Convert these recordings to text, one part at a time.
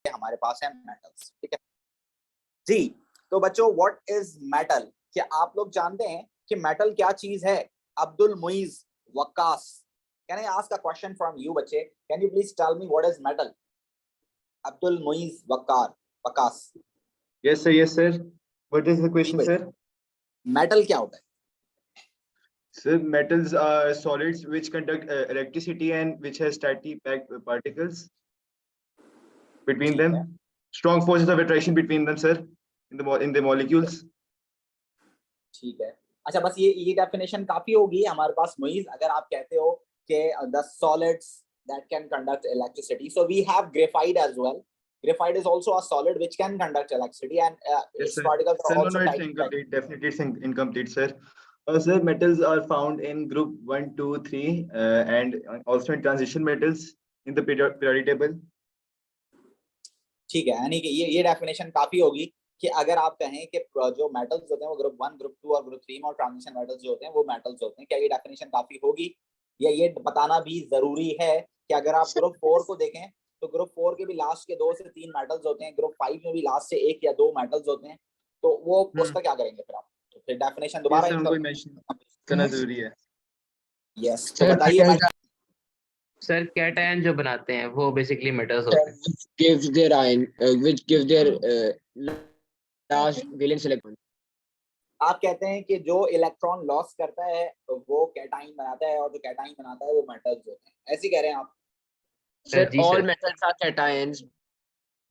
हमारे पास है मेटल्स। ठीक है जी। तो बच्चों व्हाट इज मेटल, क्या आप लोग जानते हैं कि मेटल क्या चीज है? Abdul Muiz Waqqas, can I ask a question from you बच्चे, can you please tell me what is metal? Abdul Muiz Waqqas. Yes sir, what is the question sir? Metal क्या होता है? Sir, metals are solids which conduct electricity and which has tightly packed particles between them, strong forces of attraction between them sir, in the molecules. ठीक है, अच्छा बस ये definition काफी होगी हमारे पास मुइज, अगर आप कहते हो कि the solids that can conduct electricity. So we have graphite as well. Graphite is also a solid which can conduct electricity, and Yes, its sir. particles are Sir, also no, it's tightly packed. incomplete. Definitely, it's incomplete, sir. Sir, metals are found in group 1, 2, 3, and also in transition metals in the periodic table. ठीक है, यानी कि ये definition काफी होगी कि अगर आप कहें कि जो मेटल्स होते हैं वो ग्रुप 1, ग्रुप 2 और ग्रुप 3 में, और ट्रांजिशन मेटल्स जो होते हैं वो मेटल्स होते हैं, क्या ये डेफिनेशन काफी होगी? या ये बताना भी जरूरी है कि अगर आप ग्रुप 4 को देखें तो ग्रुप 4 के भी लास्ट के 2 से 3 मेटल्स होते हैं, ग्रुप 5 में भी लास्ट से 1 या 2 मेटल्स होते हैं, तो वो उसका क्या करेंगे फिर आप? तो फिर डेफिनेशन दोबारा करना जरूरी है। यस, तो बताइए सर कैटायन जो बनाते हैं वो बेसिकली मेटल्स होते हैं। gives their ion which gives their last valence electron. आप कहते हैं कि जो इलेक्ट्रॉन लॉस करता है वो कैटाइन बनाता है, और जो कैटाइन बनाता है वो मेटल्स होते हैं, ऐसे कह रहे हैं आप? Sir, all metals are cations.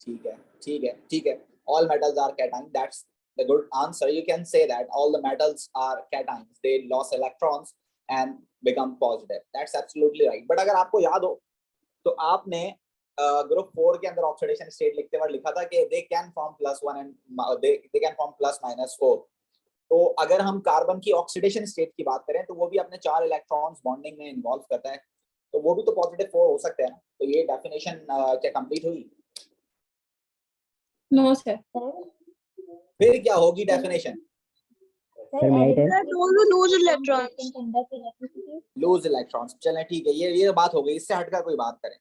ठीक है, ठीक है, ठीक है, all metals are cation, that's the good answer. You can say that all the metals are cations, they lost electrons and become positive, that's absolutely right. but अगर आपको याद हो तो आपने ग्रुप 4 के अंदर ऑक्सीडेशन स्टेट लिखते वक्त लिखा था कि they can form +1 and they can form +-4. तो अगर हम कार्बन की ऑक्सीडेशन स्टेट की बात करें तो वो भी अपने 4 इलेक्ट्रॉन्स बॉन्डिंग में इन्वॉल्व करता है, तो वो भी तो +4 हो सकते हैं ना, तो ये डेफिनेशन क्या कंप्लीट हुई? No sir. फिर क्या होगी डेफिनेशन? Loose electrons. चलें ठीक है, ये बात हो गई, इससे हटकर कोई बात करें।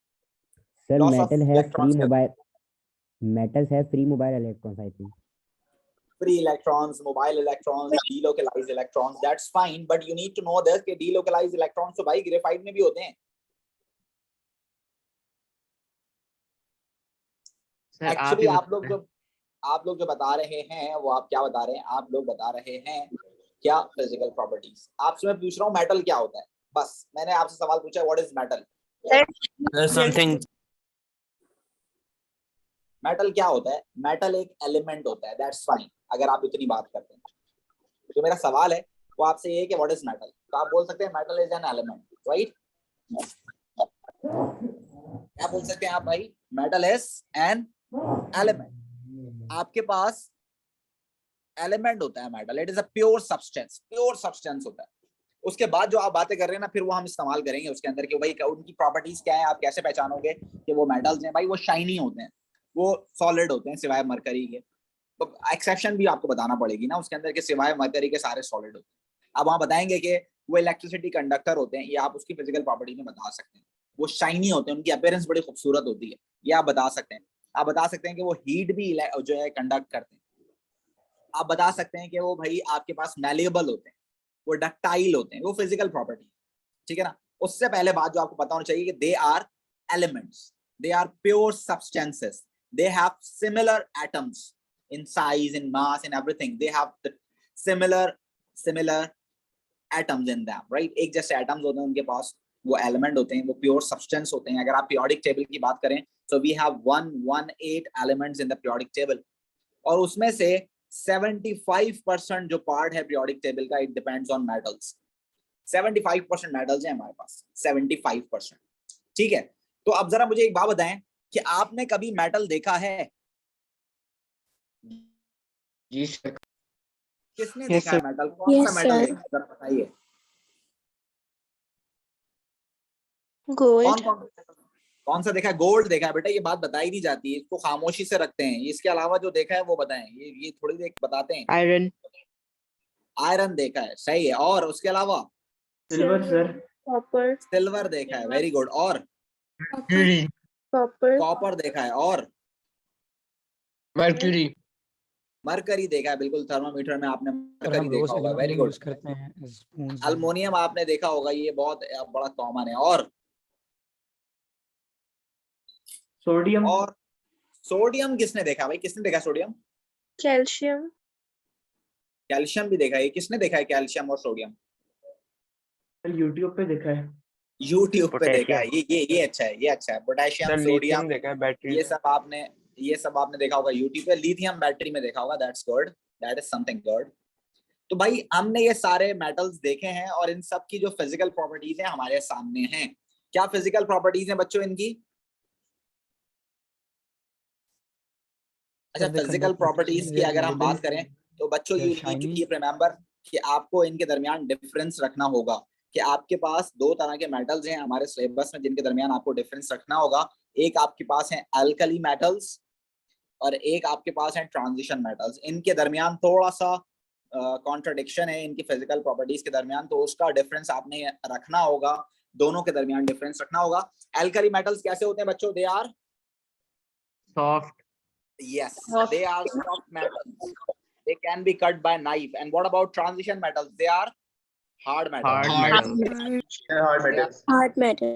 सर मेटल है फ्री मोबाइल, मेटल्स है free mobile electrons, I think free electrons, mobile electrons, delocalized electrons, that's fine, but you need to know this कि delocalized electrons तो भाई ग्रेफाइट में भी होते हैं। एक्चुअली आप लोग जो बता रहे हैं वो आप क्या बता रहे हैं? आप लोग बता रहे हैं क्या फिजिकल प्रॉपर्टीज। आपसे मैं पूछ रहा हूँ मेटल क्या होता है, बस मैंने आपसे सवाल पूछा what is metal. Something metal क्या होता है? मेटल एक एलिमेंट होता है, दैट्स फाइन, अगर आप इतनी बात करते हैं। जो मेरा सवाल है वो आपसे ये है कि व्हाट इज मेटल, तो आप बोल सकते हैं metal is an element, right? क्या बोल सकते हैं आप भाई? Metal is an element. आपके पास एलिमेंट होता है metal, it is a pure substance होता है। उसके बाद जो आप बातें कर रहे हैं ना, फिर वो हम इस्तेमाल करेंगे उसके अंदर कि भाई उनकी प्रॉपर्टीज क्या है, आप कैसे पहचानोगे कि वो मेटल्स हैं? भाई वो शाइनी होते हैं, वो सॉलिड होते हैं सिवाय मरकरी के, तो एक्सेप्शन भी आपको बताना पड़ेगी ना उसके अंदर के सिवाय मरकरी के सारे सॉलिड होते हैं। अब वहां बताएंगे कि वो इलेक्ट्रिसिटी कंडक्टर होते हैं, ये आप उसकी फिजिकल प्रॉपर्टी में बता सकते हैं। वो शाइनी होते हैं, उनकी अपीयरेंस बड़ी खूबसूरत होती है, ये आप बता सकते हैं। आप बता सकते हैं कि वो हीट भी जो है कंडक्ट करते हैं। आप बता सकते हैं कि वो भाई आपके पास मैलेबल होते हैं, वो डक्टाइल होते हैं, वो फिजिकल प्रॉपर्टी, ठीक है ना। उससे पहले बात जो आपको पता होना चाहिए कि they are elements, they are pure substances, they have similar atoms in size, in mass, in everything. They have the similar atoms in them, right? एक जैसे atoms होते हैं उनके पास, वो element होते हैं, वो pure substance होते हैं। अगर आप periodic table की बात करें so we have 118 elements in the periodic table, और उसमें से 75% जो part है periodic table का, it depends on metals। 75% metals हैं हमारे पास, 75%, ठीक है। तो अब जरा मुझे एक बात बताएं कि आपने कभी मेटल देखा है? जी सर। किसने देखा है मेटल? कौन सा मेटल देखा है जरा बताइए। गोल्ड। कौन सा देखा है? गोल्ड देखा है। बेटा ये बात बताई नहीं जाती है, इसको खामोशी से रखते हैं। इसके अलावा जो देखा है वो बताएं, ये थोड़ी देर बताते हैं। आयरन देखा है, सही है। और उसके अलावा? Silver sir. कॉपर। सिल्वर देखा है, वेरी गुड। और? कॉपर। कॉपर देखा है। और? मर्क्यूरी। मरकरी देखा है, बिल्कुल थर्मामीटर में आपने और मरकरी हम रोज देखा होगा, वेरी एल्युमिनियम गुड। यूज करते हैं स्पून्स। अल्मोनियम आपने देखा होगा, ये बहुत बड़ा कॉमन है। और सोडियम। और सोडियम किसने देखा भाई, किसने देखा सोडियम? कैल्शियम। कैल्शियम भी देखा है, किसने देखा है कैल्शियम और सोडियम? यूट्यूब पे देखा है। यूट्यूब पे देखा है, पोटेशियम। ये अच्छा है, ये अच्छा है। पोटेशियम, सर सोडियम, लिथियम देखा है, बैटरी। ये सब आपने देखा होगा यूट्यूब पे। लिथियम बैटरी में देखा होगा, that's good, that is something good. तो भाई हमने ये सारे मेटल्स देखे हैं और इन सब की जो फिजिकल प्रॉपर्टीज हैं हमारे सामने हैं। क्या फिजिकल प्रॉपर्टीज हैं बच्चों इनकी? अच्छा, फिजिकल प्रॉपर्टीज की अगर हम बात करें तो बच्चों you need to keep remember कि आपको इनके दरमियान डिफरेंस रखना होगा कि आपके पास दो तरह के मेटल्स हैं हमारे सिलेबस में जिनके दरमियान आपको डिफरेंस रखना होगा। एक आपके पास है अल्कली मेटल्स और एक आपके पास है ट्रांजिशन मेटल्स। इनके दरमियान थोड़ा सा कॉन्ट्रडिक्शन है इनकी फिजिकल प्रॉपर्टीज के दरमियान, तो उसका डिफरेंस आपने रखना होगा, दोनों के दरमियान डिफरेंस रखना होगा। अल्कली मेटल्स कैसे होते हैं बच्चों? They are soft. yes, they are soft metals, they can be cut by knife. And what about transition metals? They are hard metals. Hard metal. Hard metals. Hard metal.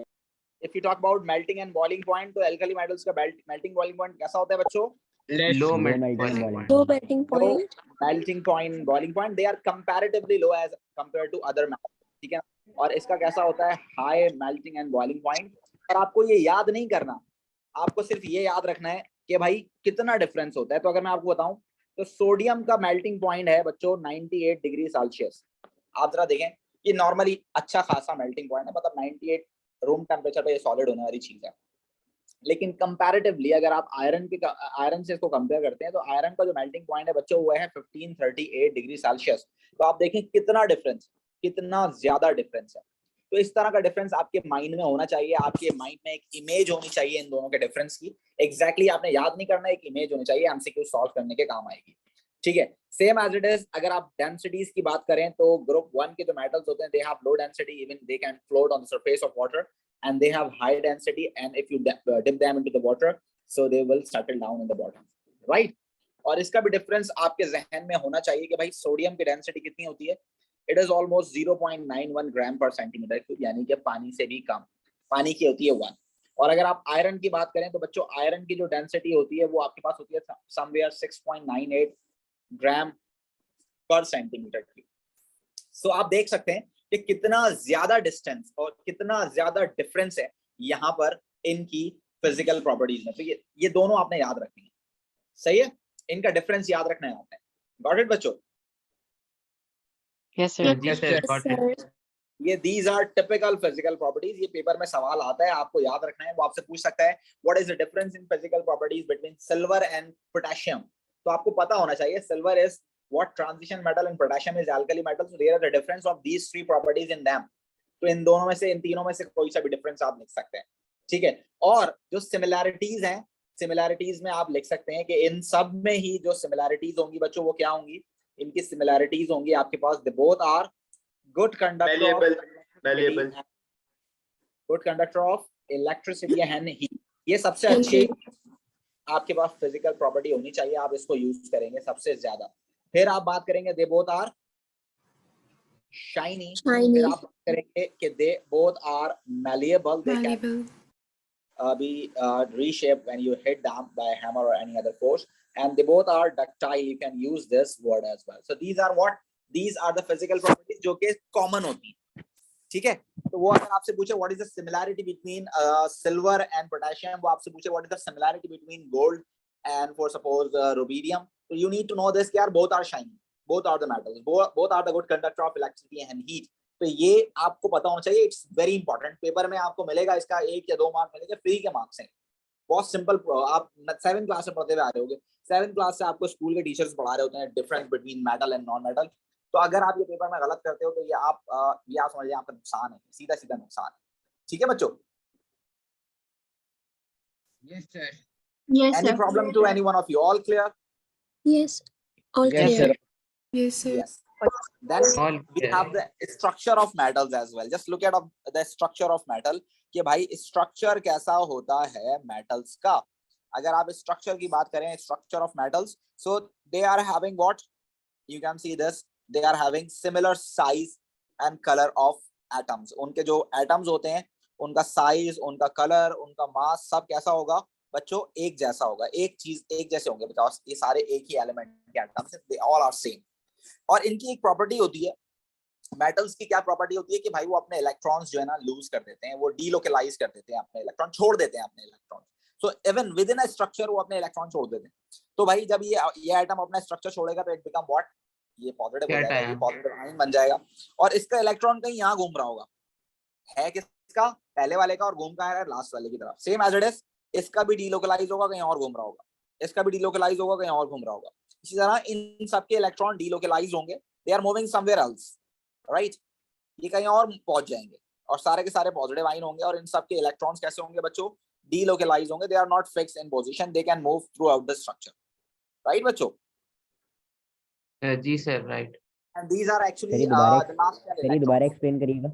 If you talk about melting and boiling point, तो alkali metals का melting boiling point कैसा होता है बच्चों? लो Low melting melting point. point. Low melting So point. melting point, boiling point, they are comparatively low as compared to other metals, ठीक है। और इसका कैसा होता है? high melting and boiling point। और आपको ये याद नहीं करना, आपको सिर्फ ये याद रखना है कि भाई कितना डिफरेंस होता है। तो अगर मैं आपको बताऊं तो सोडियम का मेल्टिंग पॉइंट है बच्चों 98 डिग्री सेल्सियस। आप जरा देखें, ये नॉर्मली अच्छा खासा मेल्टिंग पॉइंट है, मतलब 98 रूम टेम्परेचर पे ये सॉलिड होने वाली चीज है। लेकिन कंपैरेटिवली अगर आप आयरन से इसको कंपेयर करते हैं तो आयरन का जो मेल्टिंग पॉइंट है बच्चों वो है 1538 डिग्री सेल्सियस। तो आप देखें कितना डिफरेंस, कितना ज्यादा डिफरेंस है। तो इस तरह का डिफरेंस आपके माइंड में होना चाहिए, आपके माइंड में एक इमेज होनी चाहिए इन दोनों के डिफरेंस की। एग्जैक्टली आपने याद नहीं करना, एक इमेज होनी चाहिए, एमसीक्यू सॉल्व करने के काम आएगी, ठीक है। सेम एज इट इज अगर आप डेंसिटीज की बात करें तो ग्रुप 1 के जो मेटल्स होते हैं they have low density, even they can float on the surface of water, and they have high density, and if you dip them into the water so they will settle down in the bottom, right? और इसका भी difference आपके जहन में होना चाहिए कि भाई सोडियम की डेंसिटी कितनी होती है? इट इज ऑलमोस्ट 0.91 ग्राम पर सेंटीमीटर क्यूब, यानी कि पानी से भी कम। पानी की होती है 1। और अगर आप आयरन की बात करें तो बच्चों आयरन की जो डेंसिटी होती है वो आपके पास होती है समवेयर 6.98 ग्राम पर सेंटीमीटर क्यूब। सो आप देख सकते हैं कि कितना ज्यादा डिस्टेंस और कितना ज्यादा डिफरेंस है यहाँ पर इनकी फिजिकल प्रॉपर्टीज में। तो ये दोनों आपने याद रखनी है, सही है, इनका डिफरेंस याद रखना है आपने। गॉट इट बच्चों? Yes sir. ये these are typical physical properties. ये पेपर में सवाल आता है, आपको याद रखना है। वो आपसे पूछ सकता है what is the difference in physical properties between silver and potassium. तो आपको पता होना चाहिए silver is what transition metal and potassium is alkali metal, so there are the difference of these three properties in them। तो इन दोनों में से, इन तीनों में से कोई सा भी डिफरेंस आप लिख सकते हैं, ठीक है। और जो सिमिलैरिटीज हैं, सिमिलैरिटीज में आप लिख सकते हैं कि इन सब में ही जो सिमिलैरिटीज होंगी बच्चों वो क्या होंगी? इनकी सिमिलैरिटीज होंगी आपके पास they both are good conductor of electricity and heat. ये सबसे अच्छी आपके पास फिजिकल प्रॉपर्टी होनी चाहिए, आप इसको यूज करेंगे सबसे ज्यादा। फिर आप बात करेंगे दे बोथ आर शाइनी। फिर आप बात करेंगे कि they both are malleable, they can be reshaped when you hit them by a hammer or any other force, and they both are ductile, you can use this word as well। So these are the physical properties जो कि common होती हैं, ठीक है। तो वो अगर आपसे पूछे what is the similarity between silver and potassium, वो आपसे पूछे what is the similarity between gold and for suppose rubidium, so you need to know this यार both are shiny, both are the metals, both are the good conductor of electricity and heat। तो ये आपको पता होना चाहिए, it's very important. Paper में आपको मिलेगा इसका 1 या 2 मार्क मिलेंगे, फ्री के मार्क्स हैं। बहुत सिंपल, आप 7th क्लास में पढ़ते हुए आ रहे होगे, 7th क्लास से आपको स्कूल के टीचर्स पढ़ा रहे होते हैं difference between metal and non metal. तो अगर आप ये पेपर में गलत करते हो तो ये आप समझ लीजिए आपका नुकसान है, सीधा सीधा नुकसान है, ठीक है बच्चों? Yes, sir. Yes, Any sir. problem to any one of you? All clear? Yes, all Yes, clear. sir. Yes, sir. Yes. Then All we clear. have the structure of metals as well. Just look at the structure of metal कि भाई structure कैसा होता है metals का। अगर आप structure की बात करें, structure of metals, so they are having what, you can see this, they are having similar size and colour of atoms. उनके जो एटम्स होते हैं उनका साइज, उनका कलर, उनका मास सब कैसा होगा बच्चों, एक जैसा होगा, एक चीज एक जैसे होंगे, बिकॉज ये सारे एक ही एलिमेंट के एटम्स हैं, दे ऑल आर सेम। और इनकी एक प्रॉपर्टी होती है, मेटल्स की क्या प्रॉपर्टी होती है कि भाई वो अपने इलेक्ट्रॉन्स जो है ना लूज कर देते हैं, वो डीलोकलाइज कर देते हैं, अपने इलेक्ट्रॉन छोड़ देते हैं अपने electron. So even with in a structure वो अपने इलेक्ट्रॉन छोड़ देते हैं। तो भाई जब ये एटम अपना स्ट्रक्चर छोड़ेगा तो इट बिकम व्हाट, ये पॉजिटिव हो जाएगा, ये पॉजिटिव आयन बन जाएगा, और इसका इलेक्ट्रॉन कहीं यहाँ घूम रहा होगा, है किसका, पहले वाले का, और घूम का है लास्ट वाले की तरफ, सेम एज इट इज। इसका भी डीलोकलाइज होगा, कहीं और घूम रहा होगा, इसका भी डीलोकलाइज होगा, कहीं और घूम रहा होगा। इसी तरह इन सबके इलेक्ट्रॉन डीलोकलाइज होंगे, they are moving somewhere else, right, ये कहीं और पहुंच जाएंगे, और सारे के सारे पॉजिटिव आयन होंगे, और इन सबके इलेक्ट्रॉन्स कैसे होंगे बच्चों, डीलोकलाइज होंगे, they are not fixed in position, they can move throughout the structure, right बच्चों। जी sir, right. And these are actually sir the last दोबारा एक्सप्लेन करिएगा।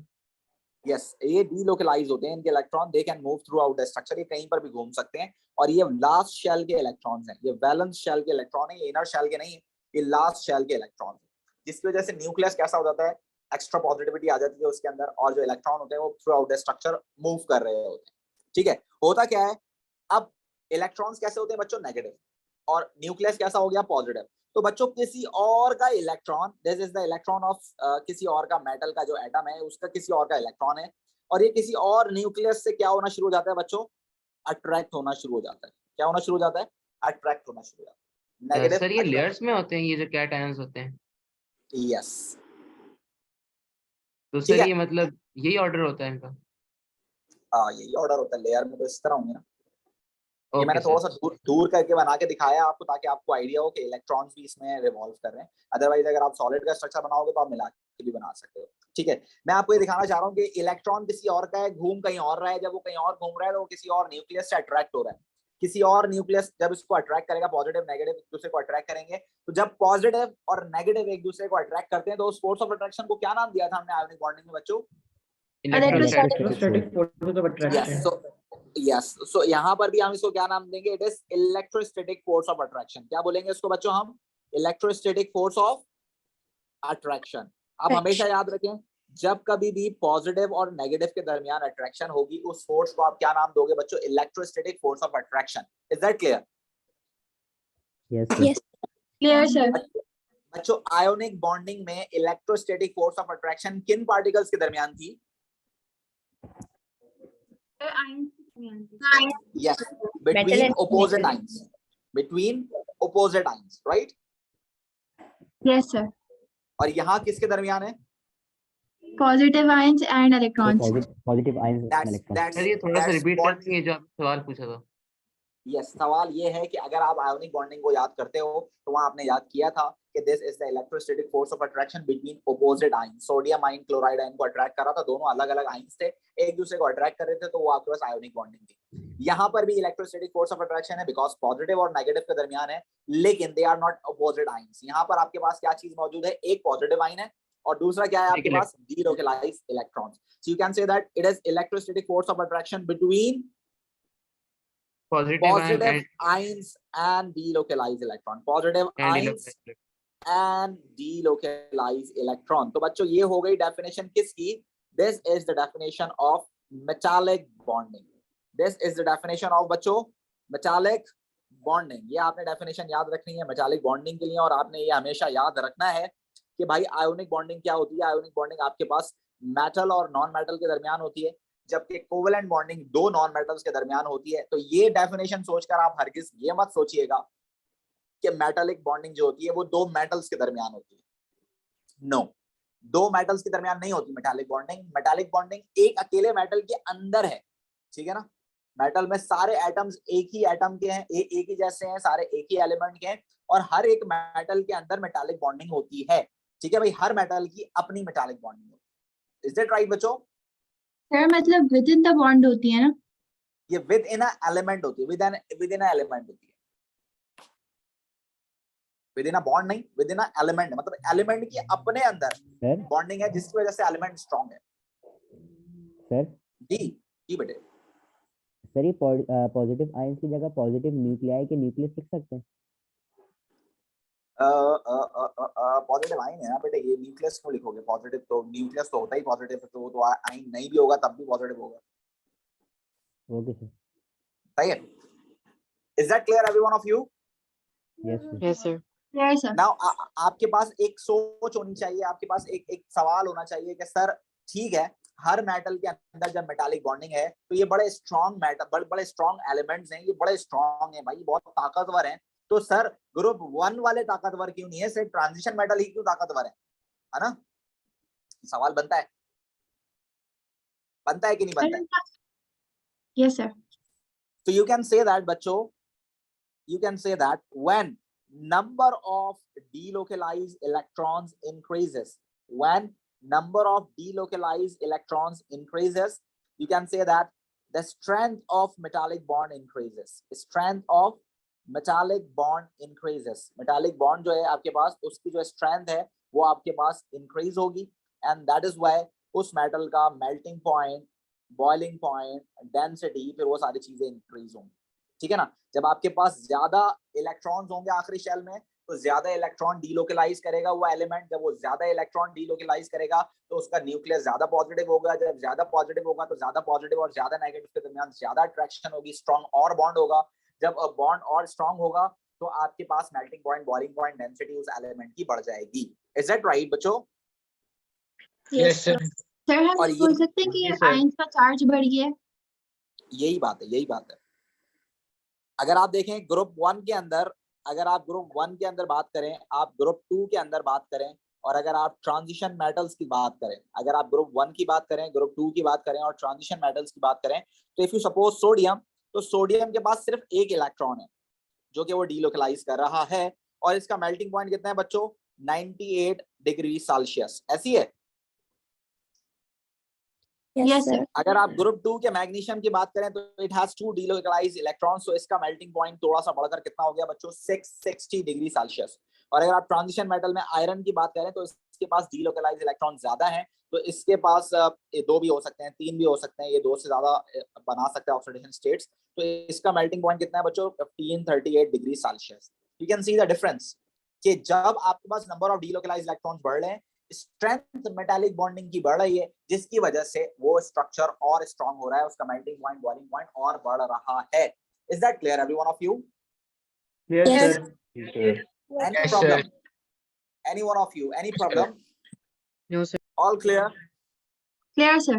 यस, ये डीलोकलाइज होते हैं, इनके electron they can move throughout the structure, ये कहीं पर भी घूम सकते हैं, और ये लास्ट शेल के इलेक्ट्रॉन्स हैं, ये वैलेंस शेल के इलेक्ट्रॉन है, ये इनर शेल के नहीं है, ये लास्ट शेल के इलेक्ट्रॉन है, जिसकी वजह से न्यूक्लियस कैसा हो जाता है, एक्स्ट्रा पॉजिटिविटी आ जाती है उसके अंदर, और जो इलेक्ट्रॉन होते हैं वो through out the structure move कर रहे होते हैं। ठीक है, होता क्या है, अब इलेक्ट्रॉन्स कैसे होते हैं बच्चों, नेगेटिव, और न्यूक्लियस कैसा हो गया, पॉजिटिव। तो बच्चों किसी और का electron, this is the electron of किसी और का मेटल का जो एटम है उसका किसी और का इलेक्ट्रॉन है, और ये किसी और न्यूक्लियस से क्या होना शुरू हो जाता है बच्चों, अट्रैक्ट होना शुरू हो जाता है। क्या होना शुरू हो जाता है, अट्रैक्ट होना शुरू हो जाता है, नेगेटिव सर ये लेयर्स में होते हैं ये जो कैटायंस होते हैं? यस। तो ठीक सर है, ये मतलब यही ऑर्डर होता है इनका? यही ऑर्डर होता है, लेयर में तो इस तरह होंगे ना। ये मैंने ओके थोड़ा सर। सा दूर करके बना के दिखाया आपको, ताकि आपको आइडिया हो कि इलेक्ट्रॉन्स भी इसमें रिवॉल्व कर रहे हैं। अदरवाइज अगर आप सॉलिड का स्ट्रक्चर बनाओगे तो आप मिला के भी बना सकते हो। ठीक है, मैं आपको ये दिखाना चाह रहा हूँ कि इलेक्ट्रॉन किसी और का है, घूम कहीं और रहा है, जब वो कहीं और घूम रहा है तो वो किसी और न्यूक्लियस से अट्रैक्ट हो रहा है, किसी और न्यूक्लियस जब इसको अट्रैक्ट करेगा, पॉजिटिव नेगेटिव एक दूसरे को अट्रैक्ट करेंगे, तो जब पॉजिटिव और नेगेटिव एक दूसरे को अट्रैक्ट करते हैं तो उस फोर्स ऑफ अट्रैक्शन को क्या नाम दिया था हमने आयोनिक बॉन्डिंग में बच्चों, इलेक्ट्रोस्टैटिक। यस। सो यहाँ पर भी हम इसको क्या नाम देंगे, it is electrostatic force of attraction. क्या बोलेंगे इसको बच्चों हम, इलेक्ट्रोस्टैटिक फोर्स ऑफ अट्रैक्शन। आप हमेशा याद रखें, जब कभी भी पॉजिटिव और नेगेटिव के दरमियान अट्रैक्शन होगी उस फोर्स को आप क्या नाम दोगे बच्चों, electrostatic force of attraction. Is that clear? Yes Clear, sir. बच्चों आयोनिक बॉन्डिंग में इलेक्ट्रोस्टैटिक फोर्स ऑफ अट्रैक्शन किन पार्टिकल्स के दरमियान थी? Yes, between opposite ions, between opposite ions, right? Yes, sir. और यहाँ किसके दरमियान है? Positive ions and electrons. Positive ions That's electron. Sir ये थोड़ा सा that's रिपीट what, कर देंगे जो आपने सवाल पूछा था? यस, सवाल ये है कि अगर आप आयोनिक बॉन्डिंग को याद करते हो तो वहां आपने याद किया था कि this is the electrostatic force of attraction between opposite ion. Sodium ion chloride ion को अट्रैक्ट कर रहा था, दोनों अलग अलग आयन्स थे, एक दूसरे को अट्रैक्ट कर रहे थे, तो वो आपके पास आयोनिक बॉन्डिंग थी। यहाँ पर भी इलेक्ट्रोस्टैटिक फोर्स ऑफ अट्रैक्शन है बिकॉज पॉजिटिव और नेगेटिव के दरमियान है, लेकिन they are not opposite ions. यहाँ पर आपके पास क्या चीज मौजूद है, एक पॉजिटिव आयन है और दूसरा क्या है आपके पास, delocalised electrons. So you can say that it is electrostatic force of attraction between positive ions and delocalized electron, positive ions and delocalized electron। तो बच्चों ये हो गई डेफिनेशन किसकी, this is the definition of metallic bonding, this is the definition of बच्चों metallic bonding। ये आपने definition याद रखनी है metallic bonding के लिए, और आपने ये हमेशा याद रखना है कि भाई आयोनिक बॉन्डिंग क्या होती है। आयोनिक बॉन्डिंग आपके पास मेटल और नॉन मेटल के दरमियान होती है, जबकि कोवेलेंट बॉन्डिंग दो नॉन मेटल्स के दरमियान होती है। तो ये डेफिनेशन सोचकर आप हरगिज ये मत सोचिएगा कि मेटालिक बॉन्डिंग जो होती है वो दो मेटल्स के दरमियान होती है। नो, दो मेटल्स के दरमियान नहीं होती मेटालिक बॉन्डिंग। मेटालिक बॉन्डिंग एक अकेले मेटल के अंदर है, ठीक है ना। मेटल में सारे एटम्स एक ही एटम के हैं, एक ही जैसे हैं, सारे एक ही एलिमेंट के हैं, और हर एक मेटल के अंदर मेटालिक बॉन्डिंग होती है। ठीक है भाई, हर मेटल की अपनी मेटालिक बॉन्डिंग होती है। इज दैट राइट बच्चों? सर मतलब विद इन द बॉन्ड होती है ना? ये विद इन अ एलिमेंट होती है, विद इन अ एलिमेंट होती है, विद इन अ बॉन्ड नहीं, विद इन अ एलिमेंट, मतलब एलिमेंट की अपने अंदर सर बॉन्डिंग है जिसकी वजह से एलिमेंट स्ट्रांग है। सर जी बेटे। सर ये पॉजिटिव आयंस की जगह पॉजिटिव न्यूक्लियाई के न्यूक्लियस लिख सकते हैं। पॉजिटिव आयन है ना बेटे, ये न्यूक्लियस क्यों लिखोगे? पॉजिटिव तो न्यूक्लियस तो होता ही पॉजिटिव, तो वो तो आयन नहीं भी होगा तब भी पॉजिटिव होगा। Okay sir. सही है। Is that clear every one of you? Yes sir. Yes, sir. Yes, sir. Now आपके पास एक सोच होनी चाहिए, आपके पास एक सवाल होना चाहिए कि सर ठीक है, हर मेटल के अंदर जब मेटालिक बॉन्डिंग है तो ये बड़े स्ट्रॉन्ग मेटल, बड़े स्ट्रॉन्ग एलिमेंट्स हैं, ये बड़े स्ट्रॉन्ग हैं भाई, बहुत ताकतवर हैं, तो सर ग्रुप 1 वाले ताकतवर क्यों नहीं है, सिर्फ ट्रांजिशन मेटल ही क्यों ताकतवर है ना? सवाल बनता है कि नहीं बनता है? Yes, sir. So you can say that बच्चों, you can say that when number of delocalized electrons increases, when number of delocalized electrons increases, you can say that the strength of metallic bond increases. Strength of metallic bond increases. Metallic bond जो है आपके पास, उसकी जो strength है वो आपके पास increase होगी, and that is why उस metal का melting point, boiling point, density, फिर वो सारी चीजें increase होंगी। ठीक है ना? जब आपके पास ज्यादा इलेक्ट्रॉन्स होंगे आखिरी शेल में, तो ज्यादा इलेक्ट्रॉन डीलोकलाइज करेगा वो एलिमेंट। जब वो ज्यादा इलेक्ट्रॉन डीलोकलाइज करेगा तो उसका न्यूक्लियस ज्यादा पॉजिटिव होगा। जब ज्यादा पॉजिटिव होगा तो ज्यादा पॉजिटिव और ज्यादा नेगेटिव के दरमियान ज्यादा अट्रैक्शन होगी, स्ट्रॉन्ग और बॉन्ड होगा। जब बॉन्ड और स्ट्रॉन्ग होगा तो आपके पास melting point, boiling point, density उस एलिमेंट की बढ़ जाएगी। इज दैट राइट बच्चों? Yes sir. सर हम और ये ये- बोल सकते हैं कि जी, sir. आयंस का चार्ज बढ़ गया है। यही बात है, यही बात है। अगर आप देखें ग्रुप 1 के अंदर, अगर आप ग्रुप 1 के अंदर बात करें, आप ग्रुप 2 के अंदर बात करें, और अगर आप ट्रांजिशन मेटल्स की बात करें, अगर आप ग्रुप 1 की बात करें, ग्रुप 2 की बात करें और ट्रांजिशन मेटल्स की बात करें, तो इफ यू सपोज सोडियम, तो सोडियम के पास सिर्फ एक इलेक्ट्रॉन है जो कि वो डीलोकलाइज कर रहा है, और इसका मेल्टिंग पॉइंट कितना है बच्चों? 98 डिग्री सेल्सियस। ऐसी है। Yes, sir. अगर आप ग्रुप 2 के मैग्नीशियम की बात करें तो इट हैज 2 डीलोकलाइज्ड इलेक्ट्रॉन्स, तो इसका मेल्टिंग पॉइंट थोड़ा सा बढ़कर कितना हो गया बच्चों? 660 डिग्री सेल्सियस। और अगर आप ट्रांजिशन मेटल में आयरन की बात करें तो इसके पास डीलोकलाइज्ड इलेक्ट्रॉन ज्यादा हैं, तो इसके पास 2 भी हो सकते हैं, 3 भी हो सकते हैं, ये 2 से ज्यादा बना सकते हैं ऑक्सीडेशन स्टेट्स। तो इसका मेल्टिंग पॉइंट कितना है बच्चों? 1538 degree Celsius. You can see the difference कि जब आपके पास नंबर ऑफ डीलोकलाइज्ड इलेक्ट्रॉन्स बढ़ रहे हैं, स्ट्रेंथ मेटालिक बॉन्डिंग की बढ़ रही है, जिसकी वजह से वो स्ट्रक्चर और स्ट्रांग हो रहा है, उसका मेल्टिंग पॉइंट, बॉइलिंग पॉइंट और बढ़ रहा है। Is that clear everyone of you? Yes Yes. Sir. Any Yes, problem? sir. Any one of you? Any problem? No, sir. All clear? Clear, sir.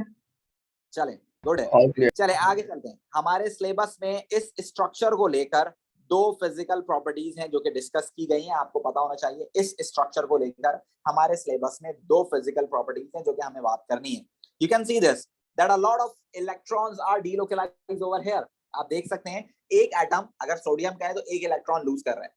चले, गुड है। चले आगे चलते हैं। हमारे सिलेबस में इस स्ट्रक्चर को लेकर 2 फिजिकल प्रॉपर्टीज हैं जो कि डिस्कस की गई हैं, आपको पता होना चाहिए। इस स्ट्रक्चर को लेकर हमारे सिलेबस में 2 फिजिकल प्रॉपर्टीज हैं जो कि हमें बात करनी है। You can see this that a lot of electrons are delocalised over here. आप देख सकते हैं एक एटम अगर सोडियम का है तो एक इलेक्ट्रॉन लूज कर रहा है।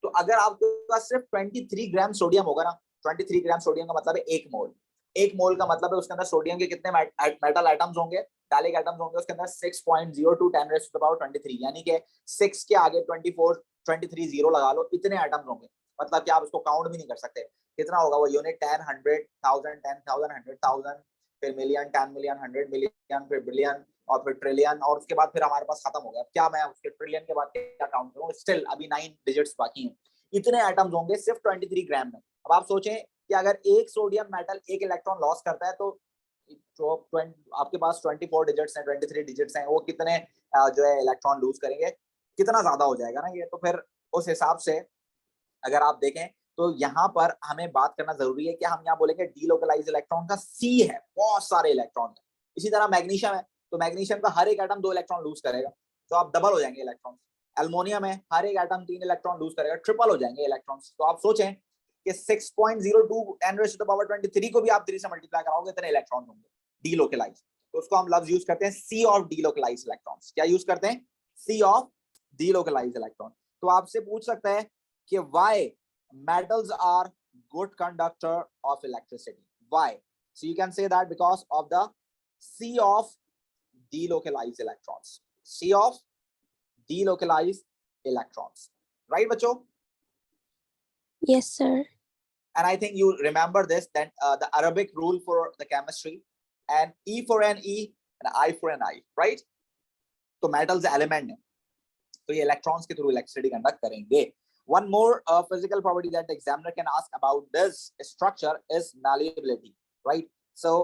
तो अगर आपके पास सिर्फ 23 ग्राम सोडियम होगा ना, 23 ग्राम सोडियम का मतलब है 1 मोल। 1 मोल का मतलब है उसके अंदर सोडियम के कितने मेटल एटम्स होंगे, डायलिक एटम्स होंगे उसके अंदर? 6.02 10 raised to the power 23, यानी कि 6 के आगे 23 जीरो लगा लो, इतने एटम्स होंगे। मतलब कि आप उसको काउंट भी नहीं कर सकते कितना होगा वो यूनिट। 10, 100, 1000, 10,000, 100,000, फिर मिलियन, 10 मिलियन, 100 मिलियन, फिर बिलियन और फिर ट्रिलियन, और उसके बाद फिर हमारे पास खत्म हो गया। क्या मैं उसके ट्रिलियन के बाद क्या काउंट करूं? स्टिल अभी 9 डिजिट्स बाकी हैं। इतने एटम्स होंगे सिर्फ 23 ग्राम में। अब आप सोचें कि अगर एक सोडियम मेटल एक इलेक्ट्रॉन लॉस करता है तो जो आपके पास 24 डिजिट्स हैं, 23 डिजिट्स हैं, वो कितने जो है इलेक्ट्रॉन लूज करेंगे? कितना ज्यादा हो जाएगा ना ये। तो फिर उस हिसाब से अगर आप देखें तो यहाँ पर हमें बात करना जरूरी है कि हम यहाँ बोलेंगे डीलोकलाइज इलेक्ट्रॉन का सी है, बहुत सारे इलेक्ट्रॉन है। इसी तरह मैग्नीशियम है तो मैग्नीशियम का हर एक एटम 2 इलेक्ट्रॉन लूज करेगा, तो आप डबल हो जाएंगे इलेक्ट्रॉन। एल्युमिनियम है, हर एक एटम 3 इलेक्ट्रॉन लूज करेगा, ट्रिपल हो जाएंगे इलेक्ट्रॉन्स। तो आप सोचें कि 6.02 10 raised to the power 23 को भी आप 3 से मल्टीप्लाई कराओगे इतने इलेक्ट्रॉन होंगे डीलोकलाइज। तो उसको हम लफ्ज यूज करते हैं सी ऑफ डीलोकलाइज इलेक्ट्रॉन्स। क्या यूज करते हैं? सी ऑफ डीलोकलाइज इलेक्ट्रॉन। तो आपसे पूछ सकता है कि why metals are good conductor of electricity? Why? So you can say that because of the C of delocalized electrons. C of delocalized electrons. Right, बच्चों? Yes, sir. And I think you remember this, then the Arabic rule for the chemistry, and E for an E and I for an I, right? तो metals element है, तो ये electrons के through electricity conduct करेंगे. One more physical property that the examiner can ask about this structure is malleability, right? So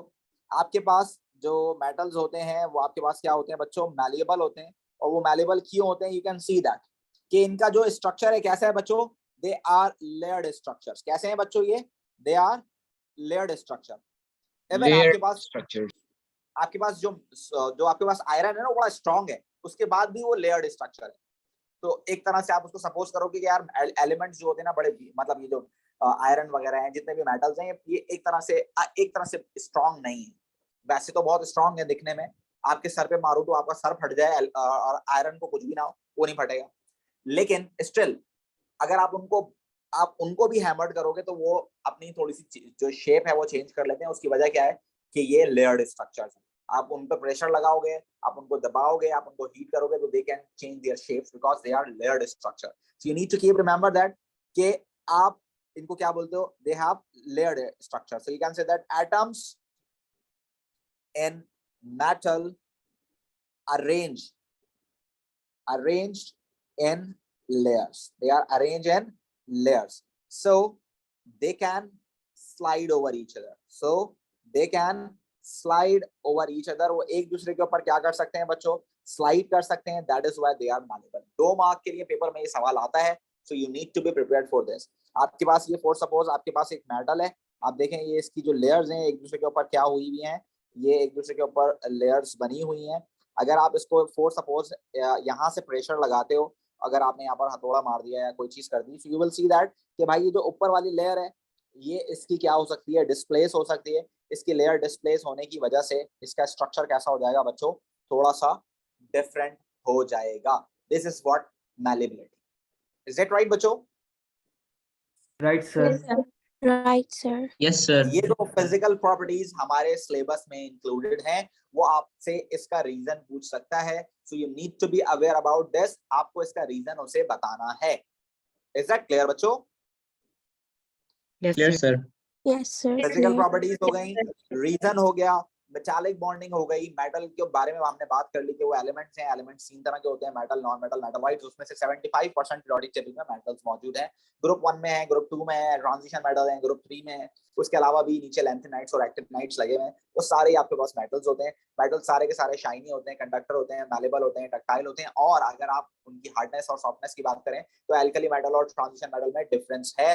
आपके पास जो metals होते हैं वो आपके पास क्या होते हैं बच्चों, malleable होते हैं. और वो malleable क्यों होते हैं? You can see that कि इनका जो structure है कैसा है बच्चों, they are layered structures. कैसे हैं बच्चों ये? They are layered structure. Even आपके पास structures. आपके पास जो आपके पास आयरन है ना वो बड़ा स्ट्रॉन्ग है, उसके बाद भी वो लेयर्ड स्ट्रक्चर है. तो एक तरह से आप उसको सपोज करोगे कि यार एलिमेंट्स जो होते हैं ना बड़े, मतलब ये जो आयरन वगैरह हैं, जितने भी मेटल्स हैं, ये एक तरह से स्ट्रॉन्ग नहीं है. वैसे तो बहुत स्ट्रॉन्ग है दिखने में, आपके सर पे मारो तो आपका सर फट जाए, और आयरन को कुछ भी ना हो वो नहीं फटेगा. लेकिन स्टिल अगर आप उनको भी हैमर्ड करोगे तो वो अपनी थोड़ी सी जो शेप है वो चेंज कर लेते हैं. उसकी वजह क्या है कि ये लेयर्ड स्ट्रक्चर्स हैं. आप उन पर प्रेशर लगाओगे, आप उनको दबाओगे, आप उनको हीट करोगे तो they can change their shapes because they are layered structure. So you need to keep remember that कि आप इनको क्या बोलते हो, they have layered structure. So you can say that atoms in metal arranged in layers. They are arranged in layers, so they can slide over each other. वो एक दूसरे के ऊपर क्या कर सकते हैं बच्चों, स्लाइड कर सकते हैं. That is why they are malleable. 2 mark के लिए पेपर में ये सवाल आता है, so you need to be prepared for this. आपके पास ये फॉर सपोज आपके पास एक मेटल है, आप देखें ये इसकी जो लेयर्स हैं एक दूसरे के ऊपर क्या हुई हुई हैं, ये एक दूसरे के ऊपर लेयर्स बनी हुई हैं. अगर आप इसको फॉर सपोज यहाँ से प्रेशर लगाते हो, अगर आपने यहाँ पर हथौड़ा मार दिया या कोई चीज कर दी, so you will see that कि भाई ये जो ऊपर वाली लेयर है ये इसकी क्या हो सकती है, डिस्प्लेस हो सकती है. इसकी लेयर डिस्प्लेस होने की वजह से इसका स्ट्रक्चर कैसा हो जाएगा बच्चों, थोड़ा सा डिफरेंट हो जाएगा. This is what malleability. Is it right बच्चों? Right sir. Yes, sir. Right, sir. Yes sir. ये जो फिजिकल प्रॉपर्टीज हमारे सिलेबस में इंक्लूडेड हैं वो आपसे इसका रीजन पूछ सकता है. So you need to be aware about this. आपको इसका रीजन उसे बताना है. इज दैट क्लियर बच्चों? Yes sir. Yes, sir. Physical Clear. Properties हो गई, रीजन हो गया, मेटालिक बॉन्डिंग हो गई. मेटल के बारे में हमने बात कर ली कि वो एलिमेंट्स हैं. एलिमेंट्स 3 तरह के होते हैं, मेटल, नॉन मेटल, मेटलॉइड्स. उसमें से 75% पीरियोडिक टेबल में मेटल्स मौजूद हैं. ग्रुप 1 में है, ग्रुप 2 में है, ट्रांजिशन मेटल है, ग्रुप 3 में है. उसके अलावा भी नीचे लैंथेनाइट्स और एक्टिनाइट्स लगे हुए हैं. वो सारे आपके पास मेटल्स होते हैं. मेटल सारे के सारे शाइनी होते हैं, कंडक्टर होते हैं, मैलेबल होते हैं, डक्टाइल होते हैं. और अगर आप उनकी हार्डनेस और सॉफ्टनेस की बात करें तो एल्कली मेटल और ट्रांजिशन मेटल में डिफरेंस है.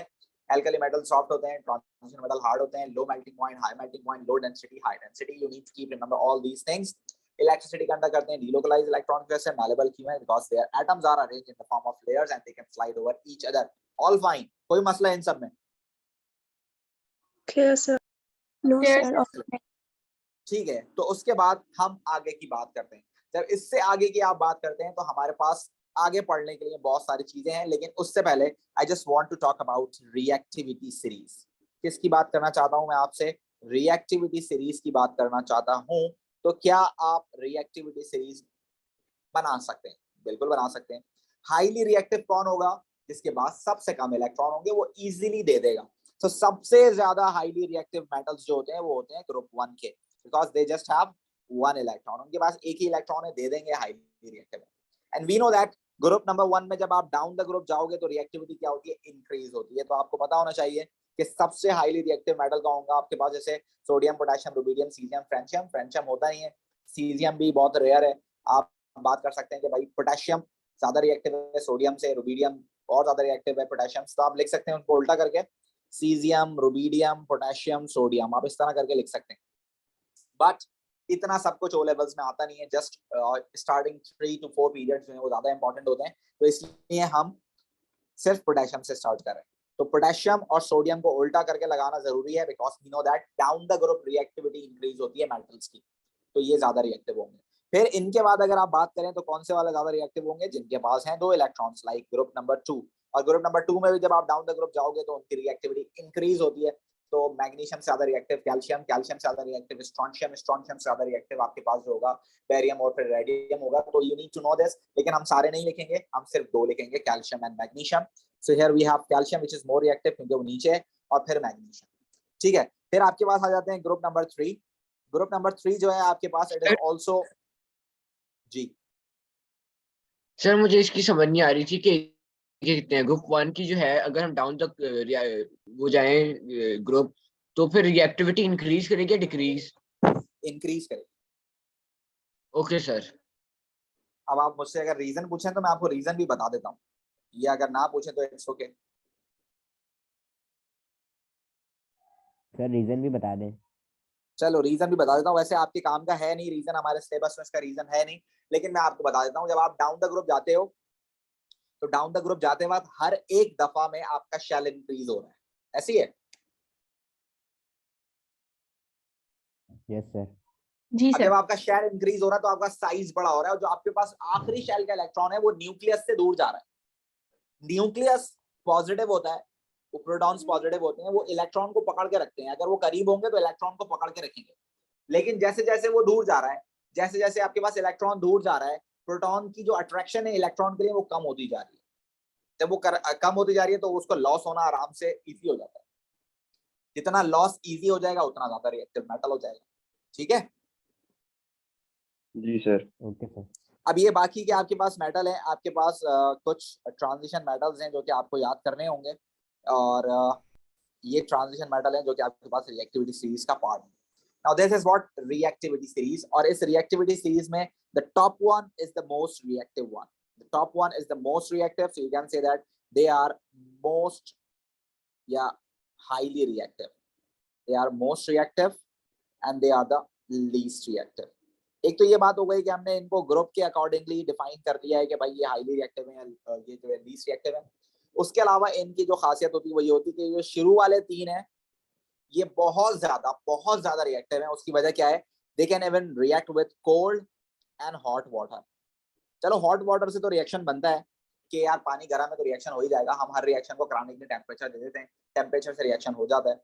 एल्कली मेटल सॉफ्ट होते हैं, ट्रांजिशन मेटल हार्ड होते हैं. Low melting point, high melting point, low density, high density. You need to keep remember all these things. Electricity conduct करते हैं. Delocalise electron कैसे malleable क्यों है? Because their atoms are arranged in the form of layers and they can slide over each other. All fine, कोई मसला इन सब में? Clear, sir. No, Clear, sir. sir. Okay. ठीक है, तो उसके बाद हम आगे की बात करते हैं. जब इससे आगे की आप बात करते हैं तो हमारे पास आगे पढ़ने के लिए बहुत सारी चीजें हैं. लेकिन उससे पहले I just want to talk about reactivity series. किसकी बात करना चाहता हूं मैं आपसे? रिएक्टिविटी सीरीज की बात करना चाहता हूं. तो क्या आप रिएक्टिविटी सीरीज बना सकते हैं? बिल्कुल बना सकते हैं. हाईली रिएक्टिव कौन होगा? जिसके पास सबसे कम इलेक्ट्रॉन होंगे, वो इजीली दे देगा. तो सबसे ज्यादा हाईली रिएक्टिव मेटल्स जो होते हैं वो होते हैं ग्रुप 1 के, because they just have 1 electron. उनके पास एक ही इलेक्ट्रॉन है, दे देंगे, highly reactive. And we know that group number 1 में जब आप डाउन द ग्रुप जाओगे तो रिएक्टिविटी क्या होती है? इंक्रीज होती है. तो आपको पता होना चाहिए कि सबसे हाईली रिएक्टिव मेटल कौन होगा आपके पास. जैसे sodium, potassium, rubidium, caesium, francium. Francium होता नहीं है. सीजियम भी बहुत रेयर है. आप बात कर सकते हैं कि भाई पोटेशियम ज्यादा रिएक्टिव है सोडियम से, रुबिडियम और ज्यादा रिएक्टिव है पोटेशियम. तो आप लिख सकते हैं उनको उल्टा करके, सीजियम, रुबिडियम, पोटेशियम, सोडियम. आप इस तरह करके लिख सकते हैं. बट इतना सब कुछ ओ लेवल्स में आता नहीं है. जस्ट स्टार्टिंग 3 to 4 पीरियड्स जो है वो ज्यादा इंपॉर्टेंट होते हैं. तो इसलिए हम सिर्फ पोटेशियम से स्टार्ट कर रहे हैं. तो पोटेशियम और सोडियम को उल्टा करके लगाना जरूरी है, because we know that down the group reactivity increase होती है मेटल्स की. तो ये ज्यादा रिएक्टिव होंगे. फिर इनके बाद अगर आप बात करें तो कौन से वाले ज्यादा रिएक्टिव होंगे? जिनके पास हैं 2 इलेक्ट्रॉन्स, लाइक ग्रुप नंबर 2. और ग्रुप नंबर 2 में भी जब आप डाउन द ग्रुप जाओगे तो उनकी रिएक्टिविटी इंक्रीज होती है. तो मैग्नीशियम से ज्यादा रिएक्टिव कैल्शियम, कैल्शियम से ज्यादा रिएक्टिव स्ट्रोंशियम, स्ट्रोंशियम से ज्यादा रिएक्टिव आपके पास जो होगा बेरियम और फिर रेडियम होगा. तो you need to know this. लेकिन हम सारे नहीं लिखेंगे, हम सिर्फ 2 लिखेंगे, calcium and magnesium. So here we have calcium which is more reactive क्योंकि वो नीचे है, और फिर मैग्नीशियम. ठीक है, फिर आपके पास आ जाते हैं ग्रुप नंबर 3. ग्रुप नंबर 3 जो है आपके पास, इट इज आल्सो जी सर मुझे इसकी समझ नहीं आ रही थी कि ये कितने हैं। ग्रुप 1 की जो है, अगर हम डाउन तक वो जाएं ग्रुप, तो फिर रिएक्टिविटी इंक्रीज करेगी या डिक्रीज? इंक्रीज करेगी। Okay sir. अब आप मुझसे अगर रीजन पूछें तो मैं आपको रीजन भी बता देता हूँ, ये अगर ना पूछे तो इट्स ओके। सर रीजन भी बता दें। चलो रीजन भी बता देता हूँ, वैसे आपके काम का है नहीं रीजन, हमारे सिलेबस में इसका रीजन है नहीं, लेकिन मैं आपको बता देता हूँ। जब आप डाउन द ग्रुप जाते हो तो डाउन द ग्रुप जाते वक्त हर एक दफा में आपका शेल इंक्रीज हो रहा है, ऐसी है। Yes sir. जी अब जब सर। आपका शेल इंक्रीज हो रहा है तो आपका साइज बड़ा हो रहा है, और जो आपके पास आखिरी शेल का इलेक्ट्रॉन है वो न्यूक्लियस से दूर जा रहा है। न्यूक्लियस पॉजिटिव होता है, वो प्रोटॉन्स पॉजिटिव होते हैं, वो इलेक्ट्रॉन को पकड़ के रखते हैं। अगर वो करीब होंगे तो इलेक्ट्रॉन को पकड़ के रखेंगे, लेकिन जैसे जैसे वो दूर जा रहा है, जैसे जैसे आपके पास इलेक्ट्रॉन दूर जा रहा है, प्रोटॉन की जो अट्रैक्शन है इलेक्ट्रॉन के लिए वो कम होती जा रही है। जब वो कम होती जा रही है तो उसको लॉस होना आराम से इजी हो जाता है। जितना लॉस इजी हो जाएगा उतना ज्यादा रिएक्टिव मेटल हो जाएगा। ठीक है, जी सर। Okay sir. अब ये बाकी के आपके पास मेटल है, आपके पास कुछ ट्रांजिशन मेटल्स हैं जो कि आपको याद करने होंगे, और ये ट्रांजिशन मेटल है जो कि आपके पास रिएक्टिविटी सीरीज का पार्ट है। Now this is what reactivity series, और इस reactivity series में the top one is the most reactive one. The top one is the most reactive, so you can say that they are most, yeah, highly reactive. They are most reactive and they are the least reactive. एक तो ये बात हो गई कि हमने इनको group के अकॉर्डिंगली डिफाइन कर दिया है कि भाई ये हाईली रिएक्टिव है, ये जो है लीस्ट रिएक्टिव है। उसके अलावा इनकी जो खासियत होती है वो ये होती है कि जो शुरू वाले 3 हैं ये बहुत ज्यादा रिएक्टिव है। उसकी वजह क्या है? They can even react with cold and hot water. चलो हॉट वाटर से तो रिएक्शन बनता है कि यार पानी गर्म है तो रिएक्शन हो ही जाएगा, हम हर रिएक्शन को कराने के लिए टेम्परेचर दे देते हैं, टेम्परेचर से रिएक्शन हो जाता है।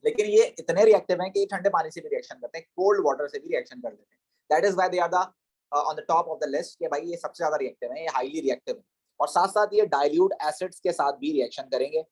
लेकिन ये इतने रिएक्टिव हैं कि ठंडे पानी से भी रिएक्शन करते हैं, कोल्ड वाटर से भी रिएक्शन कर देते हैं। That is why they are the on the top of the list कि भाई ये सबसे ज्यादा रिएक्टिव है, ये हाईली रिएक्टिव है। और साथ साथ ये डाइल्यूट एसिड्स के साथ भी रिएक्शन करेंगे।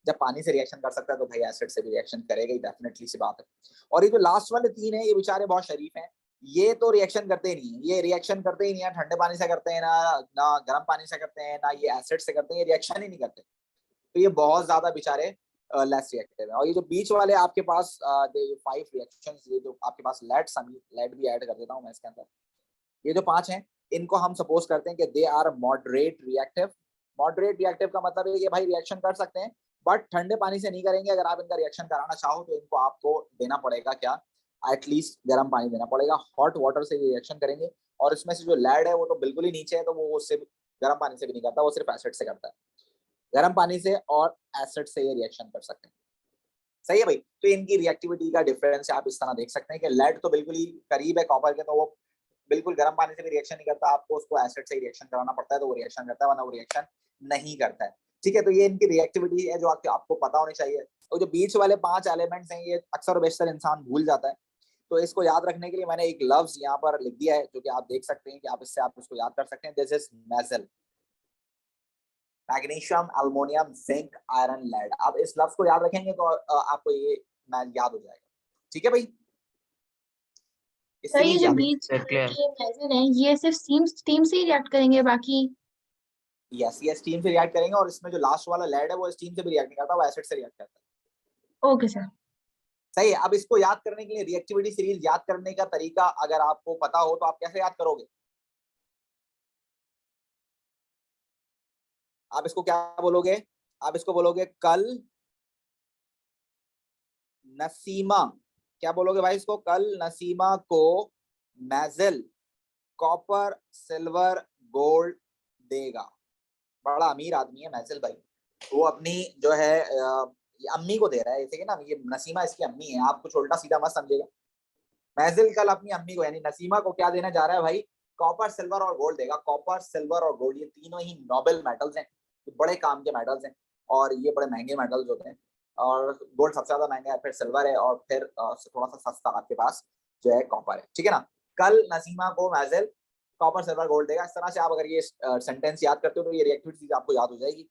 जब पानी से रिएक्शन कर सकता है तो भाई एसिड से भी रिएक्शन करेगा ही, डेफिनेटली सी बात है। और ये जो लास्ट वाले 3 है ये बेचारे बहुत शरीफ हैं, ये तो रिएक्शन करते ही नहीं है, ये रिएक्शन करते ही नहीं है, ठंडे पानी से करते हैं ना गर्म पानी से करते हैं, ना ये एसिड से करते हैं, ये रिएक्शन ही नहीं करते। तो ये बहुत ज्यादा बेचारे लेस रिएक्टिव है। और ये जो बीच वाले आपके पास 5 रिएक्शंस, ये जो आपके पास लेड भी ऐड कर देता हूँ मैं इसके अंदर, ये जो 5 हैं इनको हम सपोज करते हैं कि they are moderate reactive. Moderate reactive का मतलब है कि भाई रिएक्शन कर सकते हैं बट ठंडे पानी से नहीं करेंगे। अगर आप इनका रिएक्शन कराना चाहो तो इनको आपको देना पड़ेगा क्या, एटलीस्ट गर्म पानी देना पड़ेगा। हॉट वाटर से रिएक्शन करेंगे, और इसमें से जो लेड है वो तो बिल्कुल ही नीचे है, तो वो उससे गर्म पानी से भी नहीं करता, वो सिर्फ एसिड से करता है। गर्म पानी से और एसिड से ये रिएक्शन कर सकते हैं। सही है भाई। तो इनकी रिएक्टिविटी का डिफरेंस आप इस तरह देख सकते हैं कि लेड तो बिल्कुल ही करीब है कॉपर के, तो वो बिल्कुल गर्म पानी से भी रिएक्शन नहीं करता, आपको उसको एसिड से ही रिएक्शन कराना पड़ता है तो वो रिएक्शन करता है, वरना वो रिएक्शन नहीं करता है। ठीक है, तो ये इनकी रिएक्टिविटी है जो आपको पता होनी चाहिए। और जो बीच वाले 5 एलिमेंट्स हैं ये अक्सर बेशतर इंसान भूल जाता है, तो इसको याद रखने के लिए मैंने एक लफ्ज यहाँ पर लिख दिया है जो कि आप देख सकते हैं कि आप इसको याद कर सकते हैं। This is metal, magnesium, aluminium, zinc, iron, lead. आप इस लफ्ज को याद रखेंगे तो आपको ये याद हो जाएगा। ठीक है भाई, सर ये जो याद बीच सर क्लियर। के मेटल हैं ये सिर्फ स्टीम से ही रिएक्ट करेंगे, बाकी यस ये स्टीम से रिएक्ट करेंगे, और इसमें जो लास्ट वाला लेड है वो स्टीम से भी रिएक्ट नहीं करता, वो एसिड से रिएक्ट करता है। Okay sir. सही है। अब इसको याद करने के लिए रिएक्टिविटी सीरीज याद करने का तरीका अगर आपको पता हो तो आप कैसे याद करोगे? आप इसको क्या बोलोगे? आप इसको बोलोगे कल नसीमा, क्या बोलोगे भाई इसको? कल नसीमा को मेटल कॉपर सिल्वर गोल्ड देगा। बड़ा अमीर आदमी है मेटल भाई, वो अपनी जो है अम्मी को दे रहा है। जैसे कि ना ये नसीमा इसकी अम्मी है, आप कुछ उल्टा सीधा मत समझेगा। मेटल कल अपनी अम्मी को यानी नसीमा को क्या देने जा रहा है भाई? कॉपर सिल्वर और गोल्ड देगा। कॉपर सिल्वर और गोल्ड ये तीनों ही नोबेल मेटल्स हैं, ये बड़े काम के मेटल्स हैं और ये बड़े महंगे मेटल्स होते हैं। और गोल्ड सबसे ज्यादा महंगा है, फिर सिल्वर है, और फिर थोड़ा सा सस्ता आपके पास जो है कॉपर है। ठीक है ना, कल नसीमा को मेटल कॉपर सिल्वर गोल्ड देगा। इस तरह से आप अगर ये सेंटेंस याद करते हो तो ये रिएक्टिविटी आपको याद हो जाएगी।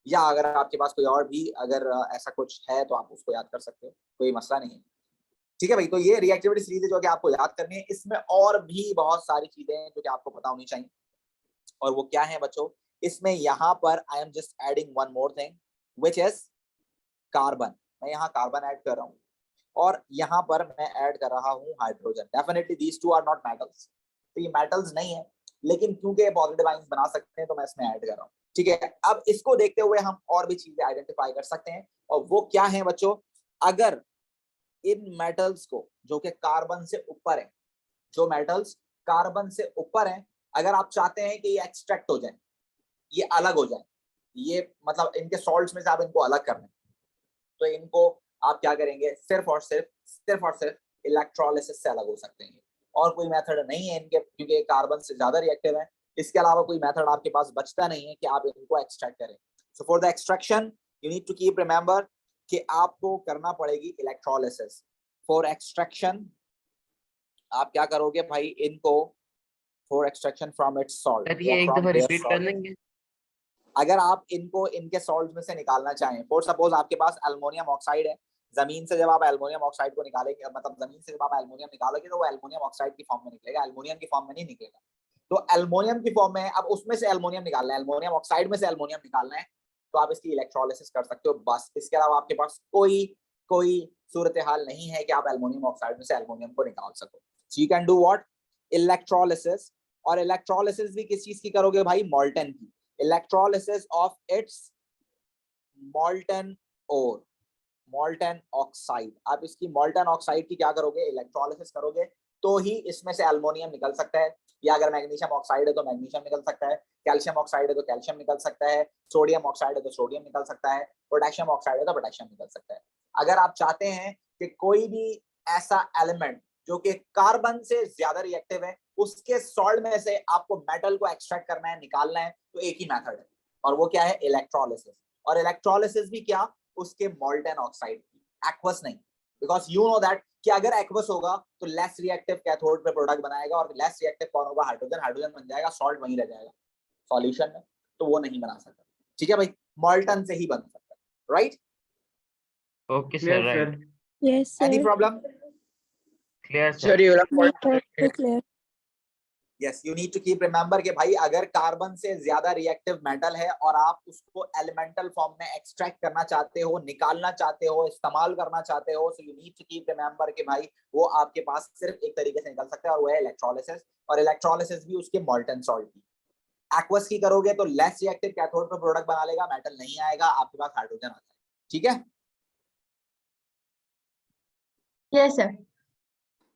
या अगर आपके पास कोई और भी अगर ऐसा कुछ है तो आप उसको याद कर सकते हो, कोई मसला नहीं है। ठीक है भाई, तो ये रिएक्टिविटी सीरीज है जो कि आपको याद करनी है। इसमें और भी बहुत सारी चीजें हैं जो कि आपको पता होनी चाहिए, और वो क्या है बच्चों, इसमें यहाँ पर I am just adding one more thing which is carbon. मैं यहाँ कार्बन ऐड कर रहा हूँ और यहाँ पर मैं ऐड कर रहा हूँ hydrogen. Definitely these two are not metals, तो ये मेटल्स नहीं है, लेकिन क्योंकि ये पॉजिटिव आयंस बना सकते हैं तो मैं इसमें ऐड कर रहा हूँ। ठीक है, अब इसको देखते हुए हम और भी चीजें आइडेंटिफाई कर सकते हैं, और वो क्या है बच्चों, अगर इन मेटल्स को जो कि कार्बन से ऊपर है, जो मेटल्स कार्बन से ऊपर हैं, अगर आप चाहते हैं कि ये एक्सट्रैक्ट हो जाए, ये अलग हो जाए, ये मतलब इनके सॉल्ट्स में से आप इनको अलग कर लें, तो इनको आप क्या करेंगे, सिर्फ और सिर्फ इलेक्ट्रोलिसिस से अलग हो सकते हैं, और कोई मेथड नहीं है इनके, क्योंकि कार्बन से ज्यादा रिएक्टिव है। इसके अलावा कोई मेथड आपके पास बचता नहीं है कि आप इनको एक्सट्रैक्ट करें। So for the extraction you need to keep remember कि आपको करना पड़ेगी इलेक्ट्रोलिसिस। फॉर एक्सट्रैक्शन आप क्या करोगे भाई, इनको for extraction from its salt sir ये एक दफा रिपीट कर देंगे? अगर आप इनको इनके सॉल्ट में से निकालना चाहें, फॉर सपोज आपके पास एल्युमिनियम ऑक्साइड है, जमीन से जब आप एल्युमिनियम ऑक्साइड को निकालेंगे, मतलब जमीन से जब आप एल्युमिनियम निकालोगे तो वो एल्युमिनियम ऑक्साइड की फॉर्म में निकलेगा, एल्युमिनियम की फॉर्म में नहीं निकलेगा। तो एल्युमिनियम की फॉर्म में, अब उसमें से एल्युमिनियम निकालना है, एल्युमिनियम ऑक्साइड में से एल्युमिनियम निकालना है, तो आप इसकी इलेक्ट्रोलिसिस कर सकते हो बस। इसके अलावा आपके पास कोई सूरत हाल नहीं है कि आप एल्युमिनियम ऑक्साइड में से एल्युमिनियम को निकाल सको। सो you can do what, electrolysis. और इलेक्ट्रोलिसिस भी किस चीज की करोगे भाई, मॉल्टन की। इलेक्ट्रोलिसिस ऑफ इट्स मॉल्टन और मॉल्टन ऑक्साइड। आप इसकी मॉल्टन ऑक्साइड की क्या करोगे, इलेक्ट्रोलिसिस करोगे, तो ही इसमें से एल्युमिनियम निकल सकता है। या अगर मैग्नीशियम ऑक्साइड है तो मैग्नीशियम निकल सकता है, कैल्शियम ऑक्साइड है तो कैल्शियम निकल सकता है, सोडियम ऑक्साइड है तो सोडियम निकल सकता है, पोटेशियम ऑक्साइड है तो पोटेशियम निकल सकता है। अगर आप चाहते हैं कि कोई भी ऐसा एलिमेंट जो कि कार्बन से ज्यादा रिएक्टिव है, उसके सॉल्ट में से आपको मेटल को एक्सट्रैक्ट करना है, निकालना है, तो एक ही मेथड है, और वो क्या है, इलेक्ट्रोलिसिस। और इलेक्ट्रोलिसिस भी क्या, उसके मॉल्टन ऑक्साइड की, एक्वस नहीं, बिकॉज यू नो दैट कि अगर एक्वस होगा तो लेस रिएक्टिव कैथोड पे प्रोडक्ट बनाएगा, और लेस रिएक्टिव कौन होगा, हाइड्रोजन, हाइड्रोजन बन जाएगा, सॉल्ट वहीं रह जाएगा सॉल्यूशन में, तो वो नहीं बना सकता। ठीक है भाई, मॉल्टन से ही बन सकता है, right? Okay sir, Clear, right, sir. Yes, any sir. Problem? Clear sir sir. ये वाला No, point totally clear. Yes, you need to keep remember कि भाई अगर कार्बन से ज्यादा रिएक्टिव मेटल है और आप उसको एलिमेंटल फॉर्म में एक्सट्रैक्ट करना चाहते हो, निकालना चाहते हो, इस्तेमाल करना चाहते हो, so you need to keep remember कि भाई वो आपके पास सिर्फ एक तरीके से निकल सकता है, और वो है इलेक्ट्रोलिसिस। और इलेक्ट्रोलिसिस भी उसके मॉल्टन सॉल्ट की। एक्वस की करोगे तो लेस रिएक्टिव कैथोड पे प्रोडक्ट बना लेगा, मेटल नहीं आएगा, आपके पास हाइड्रोजन आता है। ठीक है, यस सर।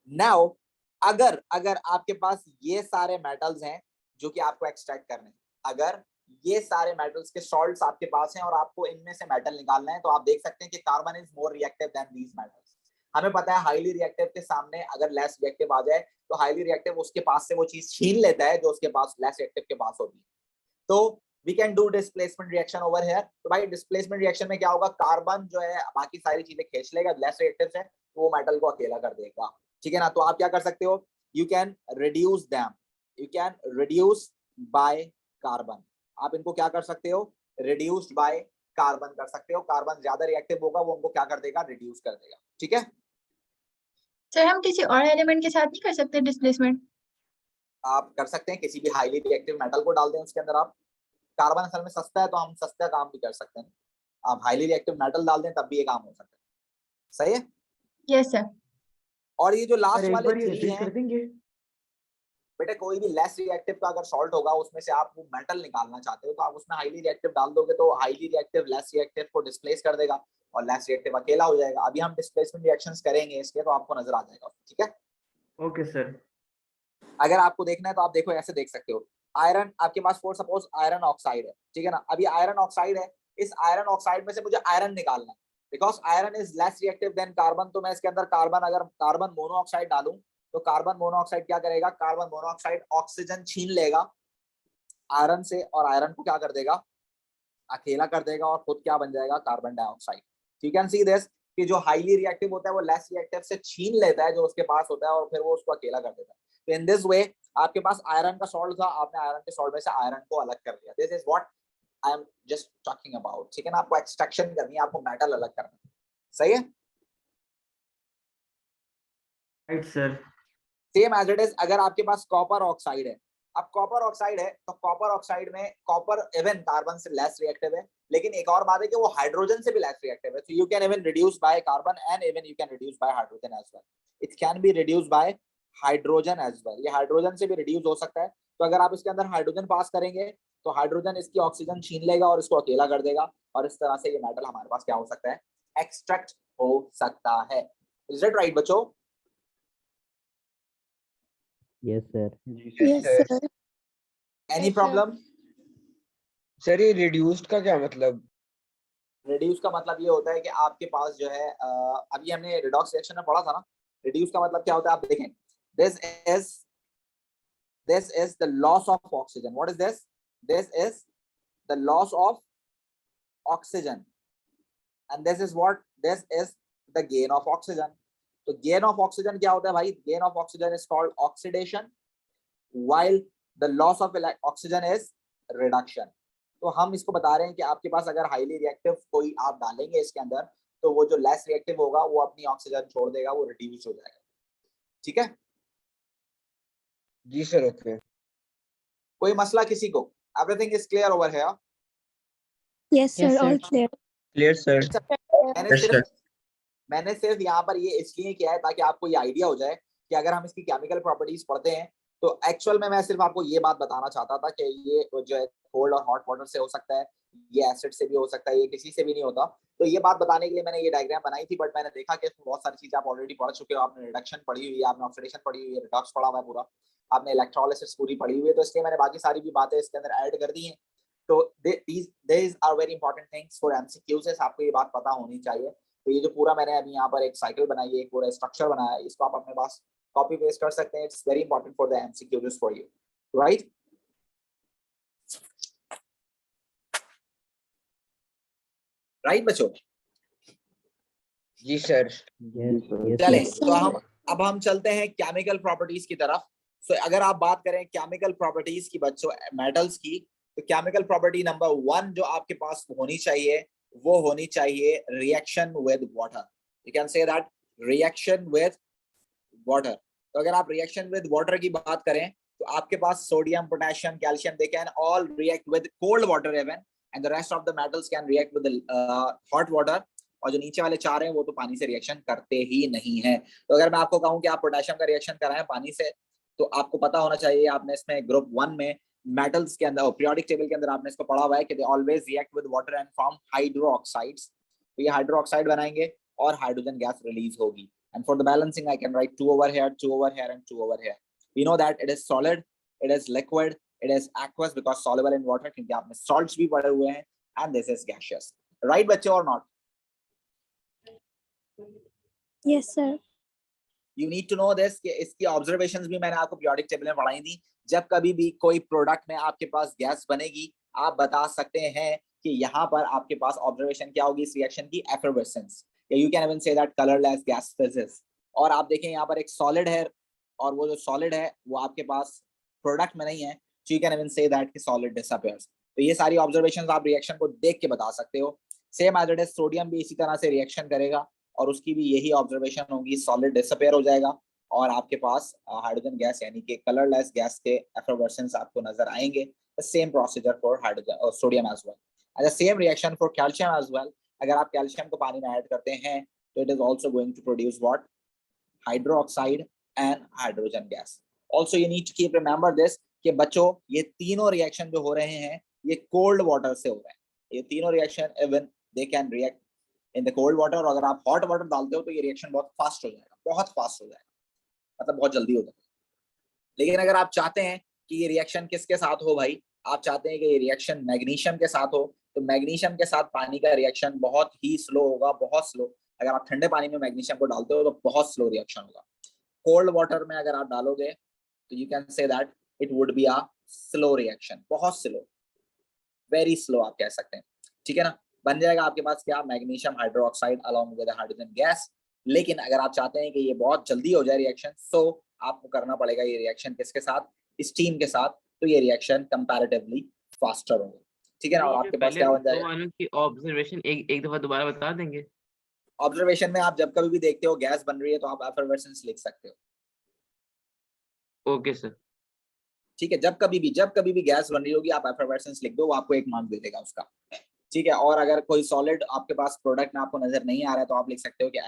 नाउ अगर अगर आपके पास ये सारे मेटल्स हैं जो कि आपको एक्सट्रैक्ट करने हैं, अगर ये सारे मेटल्स के सॉल्ट्स आपके पास हैं और आपको इनमें से मेटल निकालना है, तो आप देख सकते हैं कि carbon is more reactive than these metals. हमें पता है हाईली रिएक्टिव के सामने अगर लेस रिएक्टिव आ जाए तो हाईली रिएक्टिव उसके पास से वो चीज छीन लेता है जो उसके पास लेस रिएक्टिव के पास होती है। तो we can do displacement reaction over here. तो भाई डिस्प्लेसमेंट रिएक्शन में क्या होगा, कार्बन जो है बाकी सारी चीजें खींच लेगा लेस रिएक्टिव से, तो वो मेटल को अकेला कर देगा। ठीक है ना, तो आप क्या कर सकते हो, you can reduce them, you can reduce by carbon. आप इनको क्या कर सकते हो, रिड्यूस्ड बाय कार्बन कर सकते हो। कार्बन ज्यादा रिएक्टिव होगा, वो उनको क्या कर देगा, रिड्यूस कर देगा। ठीक है, सर हम किसी और एलिमेंट के साथ नहीं कर सकते डिस्प्लेसमेंट? आप कर सकते हैं, किसी भी हाईली रिएक्टिव मेटल को डाल दें उसके अंदर। आप कार्बन असल में सस्ता है तो हम सस्ता काम भी कर सकते हैं, आप हाईली रिएक्टिव मेटल डाल दें तब भी ये काम हो सकता है। सही है, यस सर। और ये जो सर लास्ट एक वाले बार ये 3 रिपीट हैं कर देंगे? बेटा, कोई भी लेस रिएक्टिव का अगर सॉल्ट होगा उसमें से आप वो मेटल निकालना चाहते हो तो आप उसमें हाईली रिएक्टिव डाल दोगे, तो हाईली रिएक्टिव लेस रिएक्टिव को डिस्प्लेस कर देगा और लेस रिएक्टिव अकेला हो जाएगा। अभी हम डिस्प्लेसमेंट रिएक्शंस करेंगे इसके, तो आपको नजर आ जाएगा। ठीक है, ओके सर। अगर आपको देखना है तो आप देखो, ऐसे देख सकते हो। आयरन आपके पास फॉर सपोज आयरन ऑक्साइड है, ठीक है ना, अभी आयरन ऑक्साइड है, इस आयरन ऑक्साइड में से मुझे आयरन निकालना है, because iron is less reactive than carbon. तो मैं इसके अंदर कार्बन, अगर कार्बन मोनोऑक्साइड डालूं तो कार्बन मोनोऑक्साइड क्या करेगा, कार्बन मोनोऑक्साइड ऑक्सीजन छीन लेगा आयरन से, और आयरन को क्या कर देगा, अकेला कर देगा, और खुद क्या बन जाएगा, carbon dioxide. You can see this कि जो हाईली रिएक्टिव होता है वो लेस रिएक्टिव से छीन लेता है जो उसके पास होता है, और फिर वो उसको अकेला कर देता है। तो इन दिस वे आपके पास आयरन का सॉल्ट था, आपने आयरन के सॉल्ट में से आयरन को अलग कर लिया। This is what I am just talking about. ठीक है ना, आपको एक्सट्रैक्शन करनी है, आपको मेटल अलग करना है। सही है, right sir. Same as it is अगर आपके पास कॉपर ऑक्साइड है, अब कॉपर ऑक्साइड है तो कॉपर ऑक्साइड में कॉपर इवन कार्बन से लेस रिएक्टिव है, लेकिन एक और बात है कि वो हाइड्रोजन से भी लेस रिएक्टिव है. So you can even reduce by carbon and even you can reduce by hydrogen as well. It can be reduce by hydrogen as well. ये हाइड्रोजन से भी रिड्यूस हो सकता है. तो अगर आप इसके अंदर हाइड्रोजन पास करेंगे तो हाइड्रोजन इसकी ऑक्सीजन छीन लेगा और इसको अकेला कर देगा, और इस तरह से ये मेटल हमारे पास क्या हो सकता है, एक्सट्रैक्ट हो सकता है. इज इट राइट बच्चों? Yes sir. Yes, sir. Any Yes, sir. Problem? Sir ये रिड्यूस्ड का क्या मतलब? रिड्यूस का मतलब ये होता है कि आपके पास जो है अभी हमने रिडॉक्स रिएक्शन में पढ़ा था ना, रिड्यूस का मतलब क्या होता है आप देखें. This is the loss of oxygen. What is this? This is the loss of oxygen and this is what, this is the gain of oxygen. तो गेन ऑफ ऑक्सीजन क्या होता है भाई? Gain of oxygen is called oxidation, while the loss of oxygen is reduction. तो हम इसको बता रहे हैं कि आपके पास अगर हाईली रिएक्टिव कोई आप डालेंगे इसके अंदर तो वो जो लेस रिएक्टिव होगा वो अपनी ऑक्सीजन छोड़ देगा, वो रिड्यूस हो जाएगा. ठीक है? जी सर. ओके. कोई मसला किसी को? Everything is clear over here? Yes, sir. Yes, All sir. clear. Clear sir. मैंने सिर्फ यहाँ पर ये इसलिए किया है ताकि आपको ये आइडिया हो जाए कि अगर हम इसकी केमिकल प्रॉपर्टीज पढ़ते हैं तो एक्चुअल में मैं सिर्फ आपको ये बात बताना चाहता था कि ये जो है कोल्ड और हॉट वाटर से हो सकता है, ये एसिड से भी हो सकता है, ये किसी से भी नहीं होता. तो ये बात बताने के लिए मैंने ये डायग्राम बनाई थी, बट मैंने देखा कि बहुत सारी चीजें आप ऑलरेडी पढ़ चुके हो. आपने रिडक्शन पढ़ी हुई है, आपने ऑक्सीडेशन पढ़ी हुई है, रिडॉक्स पढ़ा हुआ है पूरा, आपने इलेक्ट्रोलिसिस पूरी पढ़ी हुई है, तो इसलिए मैंने बाकी सारी भी बातें इसके अंदर ऐड कर दी हैं. तो these are very important things for MCQs. आपको ये बात पता होनी चाहिए. तो ये जो पूरा मैंने अभी यहाँ पर एक साइकिल बनाई है, एक पूरा स्ट्रक्चर बनाया है, इसको आप अपने पास कॉपी पेस्ट कर सकते हैं. It's very important for the MCQs for you, right? Right बच्चों? जी सर. यस चलें, Yes, तो हम अब हम चलते हैं केमिकल प्रॉपर्टीज की तरफ. सो अगर आप बात करें केमिकल प्रॉपर्टीज की बच्चों मेटल्स की, तो केमिकल प्रॉपर्टी नंबर 1 जो आपके पास होनी चाहिए वो होनी चाहिए reaction with water. You can say that reaction with water. तो अगर आप रिएक्शन विद वाटर की बात करें तो आपके पास sodium, potassium, calcium, they can all react with cold water even, and the rest of the metals can react with hot water. और जो नीचे वाले 4 हैं वो तो पानी से रिएक्शन करते ही नहीं है. तो अगर मैं आपको कहूं कि आप पोटेशियम का रिएक्शन कराएं पानी से, तो आपको पता होना चाहिए, आपने इसमें ग्रुप 1 में मेटल्स के अंदर पीरियोडिक टेबल के अंदर आपने इसको पढ़ा हुआ है कि they always react with water and form hydro oxides. तो ये हाइड्रो ऑक्साइड बनाएंगे और हाइड्रोजन गैस रिलीज होगी. And for the balancing, I can write 2 over here, 2 over here, and 2 over here. We know that it is solid, it is liquid, it is aqueous because soluble in water. क्योंकि आपने salts भी पढ़े हुए हैं, and this is gaseous. Right, बच्चे or not? Yes, sir. You need to know this कि इसकी observations भी मैंने आपको periodic table में पढ़ाई थी. जब कभी भी कोई product में आपके पास गैस बनेगी, आप बता सकते हैं कि यहाँ पर आपके पास observation क्या होगी इस reaction की? Effervescence. You can even say that colorless gas physics. और आप देखें यहाँ पर एक solid है और वो जो solid है वो आपके पास product में नहीं है, so you can even say that कि solid disappears. तो ये सारी observations आप reaction को देख के बता सकते हो. Same as it is, sodium भी इसी तरह से reaction करेगा और उसकी भी यही observation होगी, solid disappear हो जाएगा और आपके पास हाइड्रोजन गैस यानी कि कलरलेस गैस के effervescence आपको नजर आएंगे. The same procedure for hydrogen sodium as well. And the same reaction for calcium as well. अगर आप कैल्शियम को पानी में ऐड करते हैं तो it is also going to produce what? Hydroxide and hydrogen gas. Also you need to keep remember this कि बच्चों ये तीनों रिएक्शन जो हो रहे हैं ये कोल्ड वाटर से हो रहे हैं. ये तीनों reaction even they can react in the cold water. और अगर आप हॉट वाटर डालते हो तो ये रिएक्शन बहुत फास्ट हो जाएगा, बहुत फास्ट हो जाएगा, मतलब बहुत जल्दी हो जाएगा. लेकिन अगर आप चाहते हैं कि ये रिएक्शन किसके साथ हो भाई, आप चाहते हैं कि ये रिएक्शन मैग्नीशियम के साथ हो, तो मैग्नीशियम के साथ पानी का रिएक्शन बहुत ही स्लो होगा, बहुत स्लो. अगर आप ठंडे पानी में मैग्नीशियम को डालते हो तो बहुत स्लो रिएक्शन होगा. कोल्ड वाटर में अगर आप डालोगे तो you can say that it would be a slow reaction, बहुत स्लो, वेरी स्लो आप कह सकते हैं. ठीक है ना? बन जाएगा आपके पास क्या? Magnesium hydroxide along with hydrogen gas. लेकिन अगर आप चाहते हैं कि ये बहुत जल्दी हो जाए रिएक्शन, सो आपको करना पड़ेगा ये रिएक्शन किसके साथ? स्टीम के साथ. तो ये रिएक्शन कंपैरेटिवली फास्टर होगा. ठीक है ना? और आपके पास क्या बन जाएगा? वालों की ऑब्जर्वेशन एक दफा दोबारा बता देंगे. ऑब्जर्वेशन में आप जब कभी भी देखते हो गैस बन रही है तो आप एफरवेसेंस लिख सकते हो. Okay sir. ठीक है, जब कभी भी गैस बन रही होगी आप एफर्वेसेंस लिख दो, वो आपको 1 मार्क दे देगा उसका। ठीक है, और अगर कोई सॉलिड आपके पास प्रोडक्ट में आपको नजर नहीं आ रहा है तो आप लिख सकते हो कि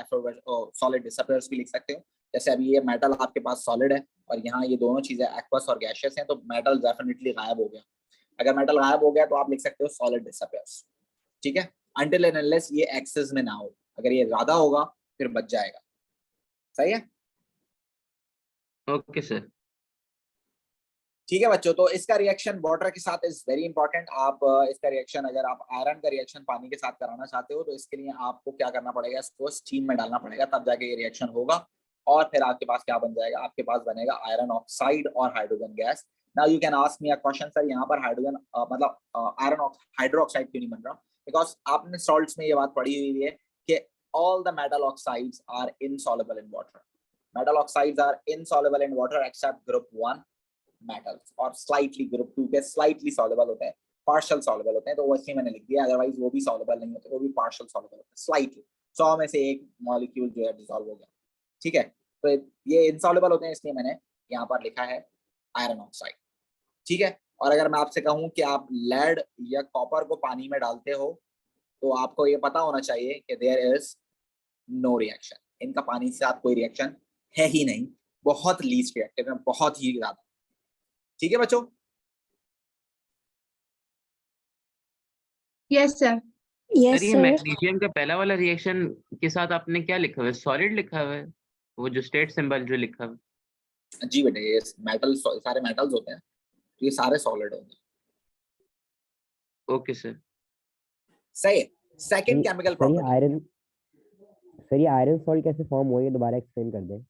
सॉलिड डिसअपियर्स भी लिख सकते हो। जैसे अभी ये मेटल आपके पास सॉलिड है और यहाँ ये दोनों चीजें एक्वस और गैशियस हैं, तो मेटल डेफिनेटली गायब हो गया। अगर मेटल गायब हो गया तो आप लिख सकते हो सॉलिड डिसअपियर्स। ठीक है, अनटिल एंड अनलेस ये एक्सेस में ना हो, अगर ये ज्यादा होगा फिर बच जाएगा। सही है, ओके सर। ठीक है बच्चों। तो इसका रिएक्शन वाटर के साथ इज वेरी इंपॉर्टेंट। आप इसका रिएक्शन, अगर आप आयरन का रिएक्शन पानी के साथ कराना चाहते हो तो इसके लिए आपको क्या करना पड़ेगा, इसको स्टीम में डालना पड़ेगा, तब जाके ये रिएक्शन होगा और फिर आपके पास क्या बन जाएगा, आपके पास बनेगा आयरन ऑक्साइड और hydrogen gas. Now you can ask me a question, sir यहाँ पर हाइड्रोजन मतलब आयरन हाइड्रोक्साइड क्यों नहीं बन रहा? बिकॉज आपने सॉल्ट्स में ये बात पढ़ी हुई है कि all the metal oxides are insoluble in water. Metal oxides are insoluble in water except group 1 metals, और slightly group 2 के slightly soluble होते हैं, partial soluble होते हैं, तो वैसे मैंने लिख दिया, अदरवाइज वो भी soluble नहीं होते, वो भी partial soluble होते हैं, slightly 100 में से 1 मॉलिक्यूल जो है डिसॉल्व हो गया। ठीक है, तो ये insoluble होते हैं, इसलिए मैंने यहाँ पर लिखा है आयरन ऑक्साइड। ठीक है, और अगर मैं आपसे कहूँ कि आप लेड या कॉपर को पानी में डालते हो तो आपको ये पता होना चाहिए कि देयर इज नो रिएक्शन, इनका पानी से साथ कोई रिएक्शन है ही नहीं, बहुत लीस्ट रिएक्टिव है, बहुत ही ज्यादा। ठीक है बच्चों, यस सर। Yes, सर ये sir. मैग्नीशियम का पहला वाला रिएक्शन के साथ आपने क्या लिखा हुआ है? सॉलिड लिखा हुआ है, वो जो स्टेट सिंबल जो लिखा हुआ है। जी बेटे, ये मेटल सारे मेटल्स होते हैं, तो ये सारे सॉलिड होंगे। Okay sir. सही है। सेकंड केमिकल प्रॉपर्टी, सर ये आयरन सॉल्ट कैसे फॉर्म हुआ, ये दोबारा एक्सप्लेन कर दें।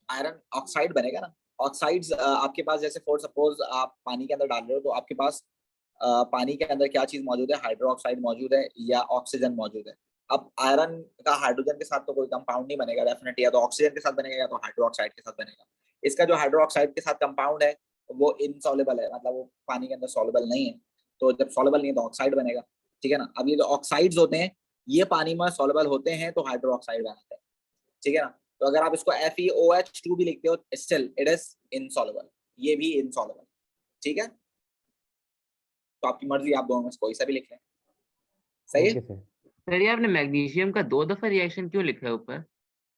आयरन ऑक्साइड बनेगा ना। ऑक्साइड्स आपके पास, जैसे फॉर सपोज आप पानी के अंदर डाल रहे हो तो आपके पास पानी के अंदर क्या चीज मौजूद है, हाइड्रोक्साइड मौजूद है या ऑक्सीजन मौजूद है। अब आयरन का हाइड्रोजन के साथ तो कोई कंपाउंड नहीं बनेगा डेफिनेटली, या तो ऑक्सीजन के साथ बनेगा या तो हाइड्रोक्साइड के साथ बनेगा। इसका जो हाइड्रोक्साइड के साथ कंपाउंड है वो इनसॉल्युबल है, मतलब वो पानी के अंदर सॉल्युबल नहीं है, तो जब सॉल्युबल नहीं है तो ऑक्साइड बनेगा। ठीक है ना। अब ये जो ऑक्साइड्स होते हैं ये पानी में सॉल्युबल होते हैं तो हाइड्रोक्साइड बनाते हैं। ठीक है ना। तो अगर आप इसको FeOH2 भी लिखते हो स्टिल इट इज इनसॉल्युबल, ये भी इनसॉल्युबल। ठीक है, तो आपकी मर्जी, आप दोनों में से कोई सा भी लिख लें। सही है। सर ये आपने मैग्नीशियम का 2 दफा रिएक्शन क्यों लिखा है ऊपर?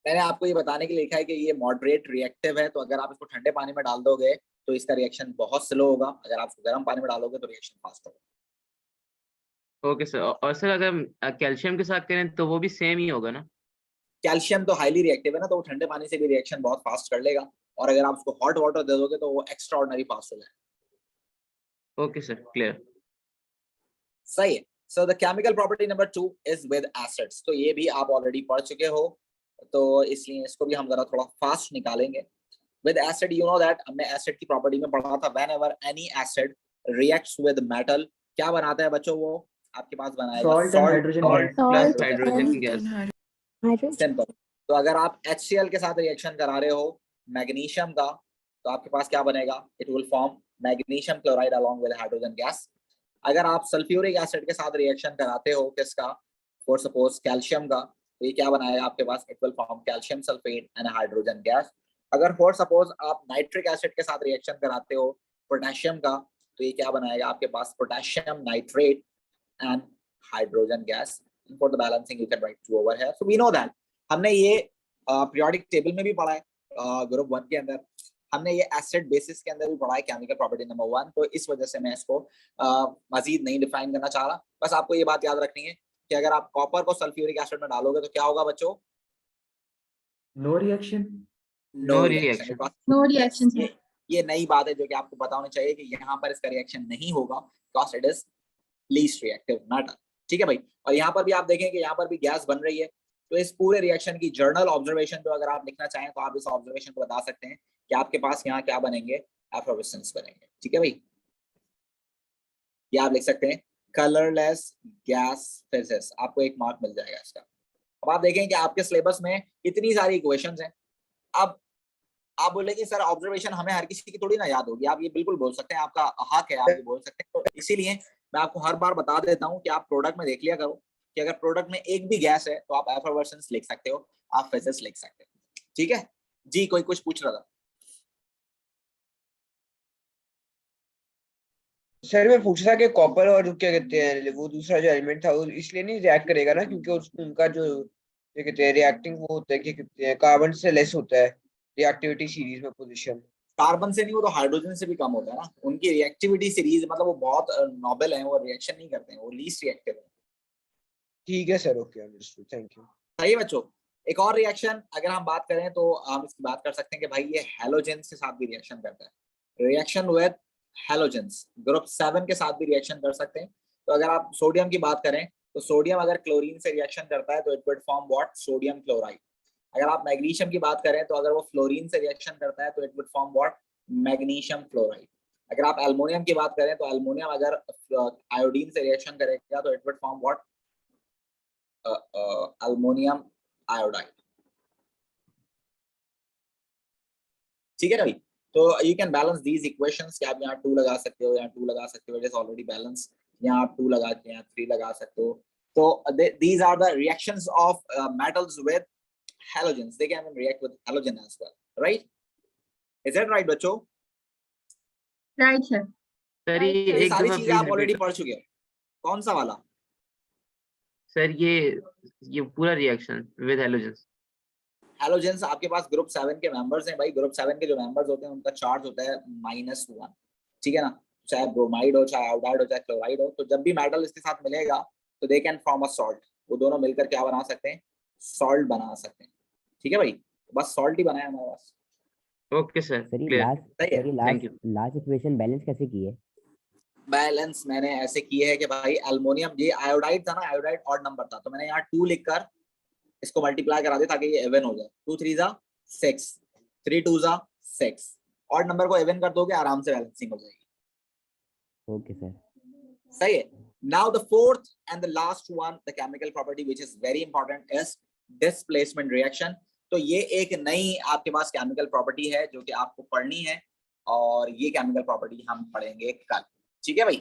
मैंने आपको ये बताने के लिए लिखा है कि ये मॉडरेट रिएक्टिव है, तो अगर आप इसको ठंडे पानी में डाल दोगे तो इसका रिएक्शन बहुत स्लो होगा, अगर आप इसको गर्म पानी में डालोगे तो रिएक्शन फास्ट होगा। Okay sir. और सर अगर कैल्शियम के साथ करें तो वो भी सेम ही होगा ना? कैल्शियम तो हाईली रिएक्टिव है ना, तो वो ठंडे पानी से भी रिएक्शन बहुत फास्ट कर लेगा, और अगर आप उसको हॉट वाटर दे दोगे तो वो एक्स्ट्रा ऑर्डिनरी फास्ट हो जाएगा। Okay sir, clear. सही है। So the chemical property number 2 is with acids, तो ये भी आप ऑलरेडी पढ़ चुके हो, तो इसलिए इसको भी हम जरा थोड़ा फास्ट निकालेंगे। With acid, you know that हमने एसिड की प्रॉपर्टी में पढ़ा था, whenever any acid reacts with metal, क्या बनाता है बच्चों? वो आपके पास बनाएगा Salt and hydrogen gas. Plus Salt hydrogen and gas. hydrogen. Simple. तो अगर आप HCl के साथ रिएक्शन करा रहे हो मैग्नीशियम का, तो आपके पास क्या बनेगा? It will form magnesium chloride along with hydrogen gas. अगर आप सल्फ्यूरिक एसिड के साथ रिएक्शन कराते हो किसका, फॉर सपोज कैल्शियम का, तो ये क्या बनाएगा आपके पास? It will form calcium sulphate and hydrogen gas. अगर फॉर सपोज आप नाइट्रिक एसिड के साथ रिएक्शन कराते हो पोटेशियम का, तो ये क्या बनाएगा आपके पास? Potassium nitrate and hydrogen gas. For the balancing you can write 2 over here. So we know that, हमने ये पीरियोडिक टेबल में भी पढ़ा है, ग्रुप 1 के अंदर हमने ये एसिड बेसिस के अंदर भी पढ़ा है, केमिकल प्रॉपर्टी नंबर 1, तो इस वजह से मैं इसको मजीद नहीं डिफाइन करना चाह रहा। बस आपको ये बात याद रखनी है कि अगर आप कॉपर को सल्फ्यूरिक एसिड में डालोगे तो क्या होगा बच्चों? No reaction. No reaction. No reaction. ये नई बात है जो कि आपको पता होनी चाहिए कि यहाँ पर इसका रिएक्शन नहीं होगा, because it is least reactive matter. ठीक है भाई। और यहाँ पर भी आप देखें कि यहाँ पर भी गैस बन रही है, तो इस पूरे रिएक्शन की जर्नल ऑब्जर्वेशन जो अगर आप लिखना चाहें तो आप इस ऑब्जर्वेशन को बता सकते हैं कि आपके पास यहाँ क्या बनेंगे? एफर्वेसेंस बनेंगे। ठीक है भाई, ये आप लिख सकते हैं कलरलेस गैस फेजेस, आपको 1 मार्क मिल जाएगा इसका। अब आप देखें कि आपके सिलेबस में इतनी सारी इक्वेशंस हैं। अब आप बोले कि सर ऑब्जर्वेशन हमें हर किसी की थोड़ी ना याद होगी, आप ये बिल्कुल बोल सकते हैं, आपका हक है, आप ये बोल सकते हैं। तो इसीलिए मैं आपको हर बार बता देता हूँ कि आप प्रोडक्ट में देख लिया करो कि अगर प्रोडक्ट में एक भी गैस है तो आप एफर्वेसेंस लिख सकते हो, आप फेजेस लिख सकते हो। ठीक है जी, कोई कुछ पूछ रहा था? सर मैं पूछ रहा कि कॉपर और क्या कहते हैं वो दूसरा जो एलिमेंट था वो इसलिए नहीं रिएक्ट करेगा ना क्योंकि उनका जो क्या कहते हैं रिएक्टिंग वो होता है क्या कहते हैं कार्बन से लेस होता है रिएक्टिविटी सीरीज में पोजीशन। कार्बन से नहीं, वो तो हाइड्रोजन से भी कम होता है ना। उनकी रिएक्टिविटी सीरीज मतलब वो बहुत नोबल है, वो रिएक्शन नहीं करते हैं, वो लीस्ट रिएक्टिव है। ठीक है sir, okay understood, thank you. सही है बच्चों। एक और रिएक्शन अगर हम बात करें तो हम इसकी बात कर सकते हैं कि भाई ये हैलोजेंस के साथ भी रिएक्शन करता है। रिएक्शन विद हैलोजेंस, ग्रुप 7 के साथ भी रिएक्शन कर सकते हैं। तो अगर आप सोडियम की बात करें तो सोडियम अगर क्लोरीन से रिएक्शन करता है तो it would form what, sodium chloride. अगर आप मैग्नीशियम की बात करें तो अगर वो फ्लोरीन से रिएक्शन करता है तो it would form what, magnesium fluoride. अगर आप एल्युमिनियम की बात करें तो एल्युमिनियम अगर आयोडीन से रिएक्शन करेगा तो it would form what, aluminium iodide. ठीक है ना भाई। तो you can balance these equations कि आप यहाँ 2 लगा सकते हो, यहाँ 2 लगा सकते हो, इट इज ऑलरेडी बैलेंस। यहाँ आप 2 लगा के यहाँ 3 लगा सकते हो। तो these are the reactions of metals with halogens. They can react with halogen as well, right? Is that right बच्चों? Right sir. सर ये ये एक सारी दफा चीजें आप प्लीज ऑलरेडी रिपीट। पढ़ चुके हो। कौन सा वाला? सर ये पूरा रिएक्शन विद हैलोजेंस। हैलोजेंस आपके पास ग्रुप 7 के मेंबर्स हैं भाई। ग्रुप 7 के जो मेंबर्स होते हैं उनका चार्ज होता है -1, ठीक है ना। चाहे ब्रोमाइड हो, चाहे आयोडाइड हो, चाहे क्लोराइड हो। तो जब भी मेटल इसके साथ मिलेगा तो they can form a salt. वो दोनों मिलकर क्या बना सकते हैं, सॉल्ट बना सकते हैं। ठीक है भाई, बस सॉल्ट ही बनाया हमारे पास। ओके सर, सर ये क्लियर। सही है। Thank you. Last equation balance कैसे की है? बैलेंस मैंने ऐसे की है कि भाई एल्युमिनियम, ये आयोडाइड था ना, आयोडाइड ऑड नंबर था तो मैंने यहाँ 2 लिखकर इसको मल्टीप्लाई करा दिया ताकि ये इवन हो जाए। 2 3 जा 6, 3 2 जा 6। ऑड नंबर को इवन कर दोगे आराम से बैलेंसिंग हो जाएगी। Okay sir. सही है। Now the fourth and the last one, the chemical property which is very important is displacement reaction. तो ये एक नई आपके पास केमिकल प्रॉपर्टी है जो कि आपको पढ़नी है और ये केमिकल प्रॉपर्टी हम पढ़ेंगे कल। ठीक है भाई।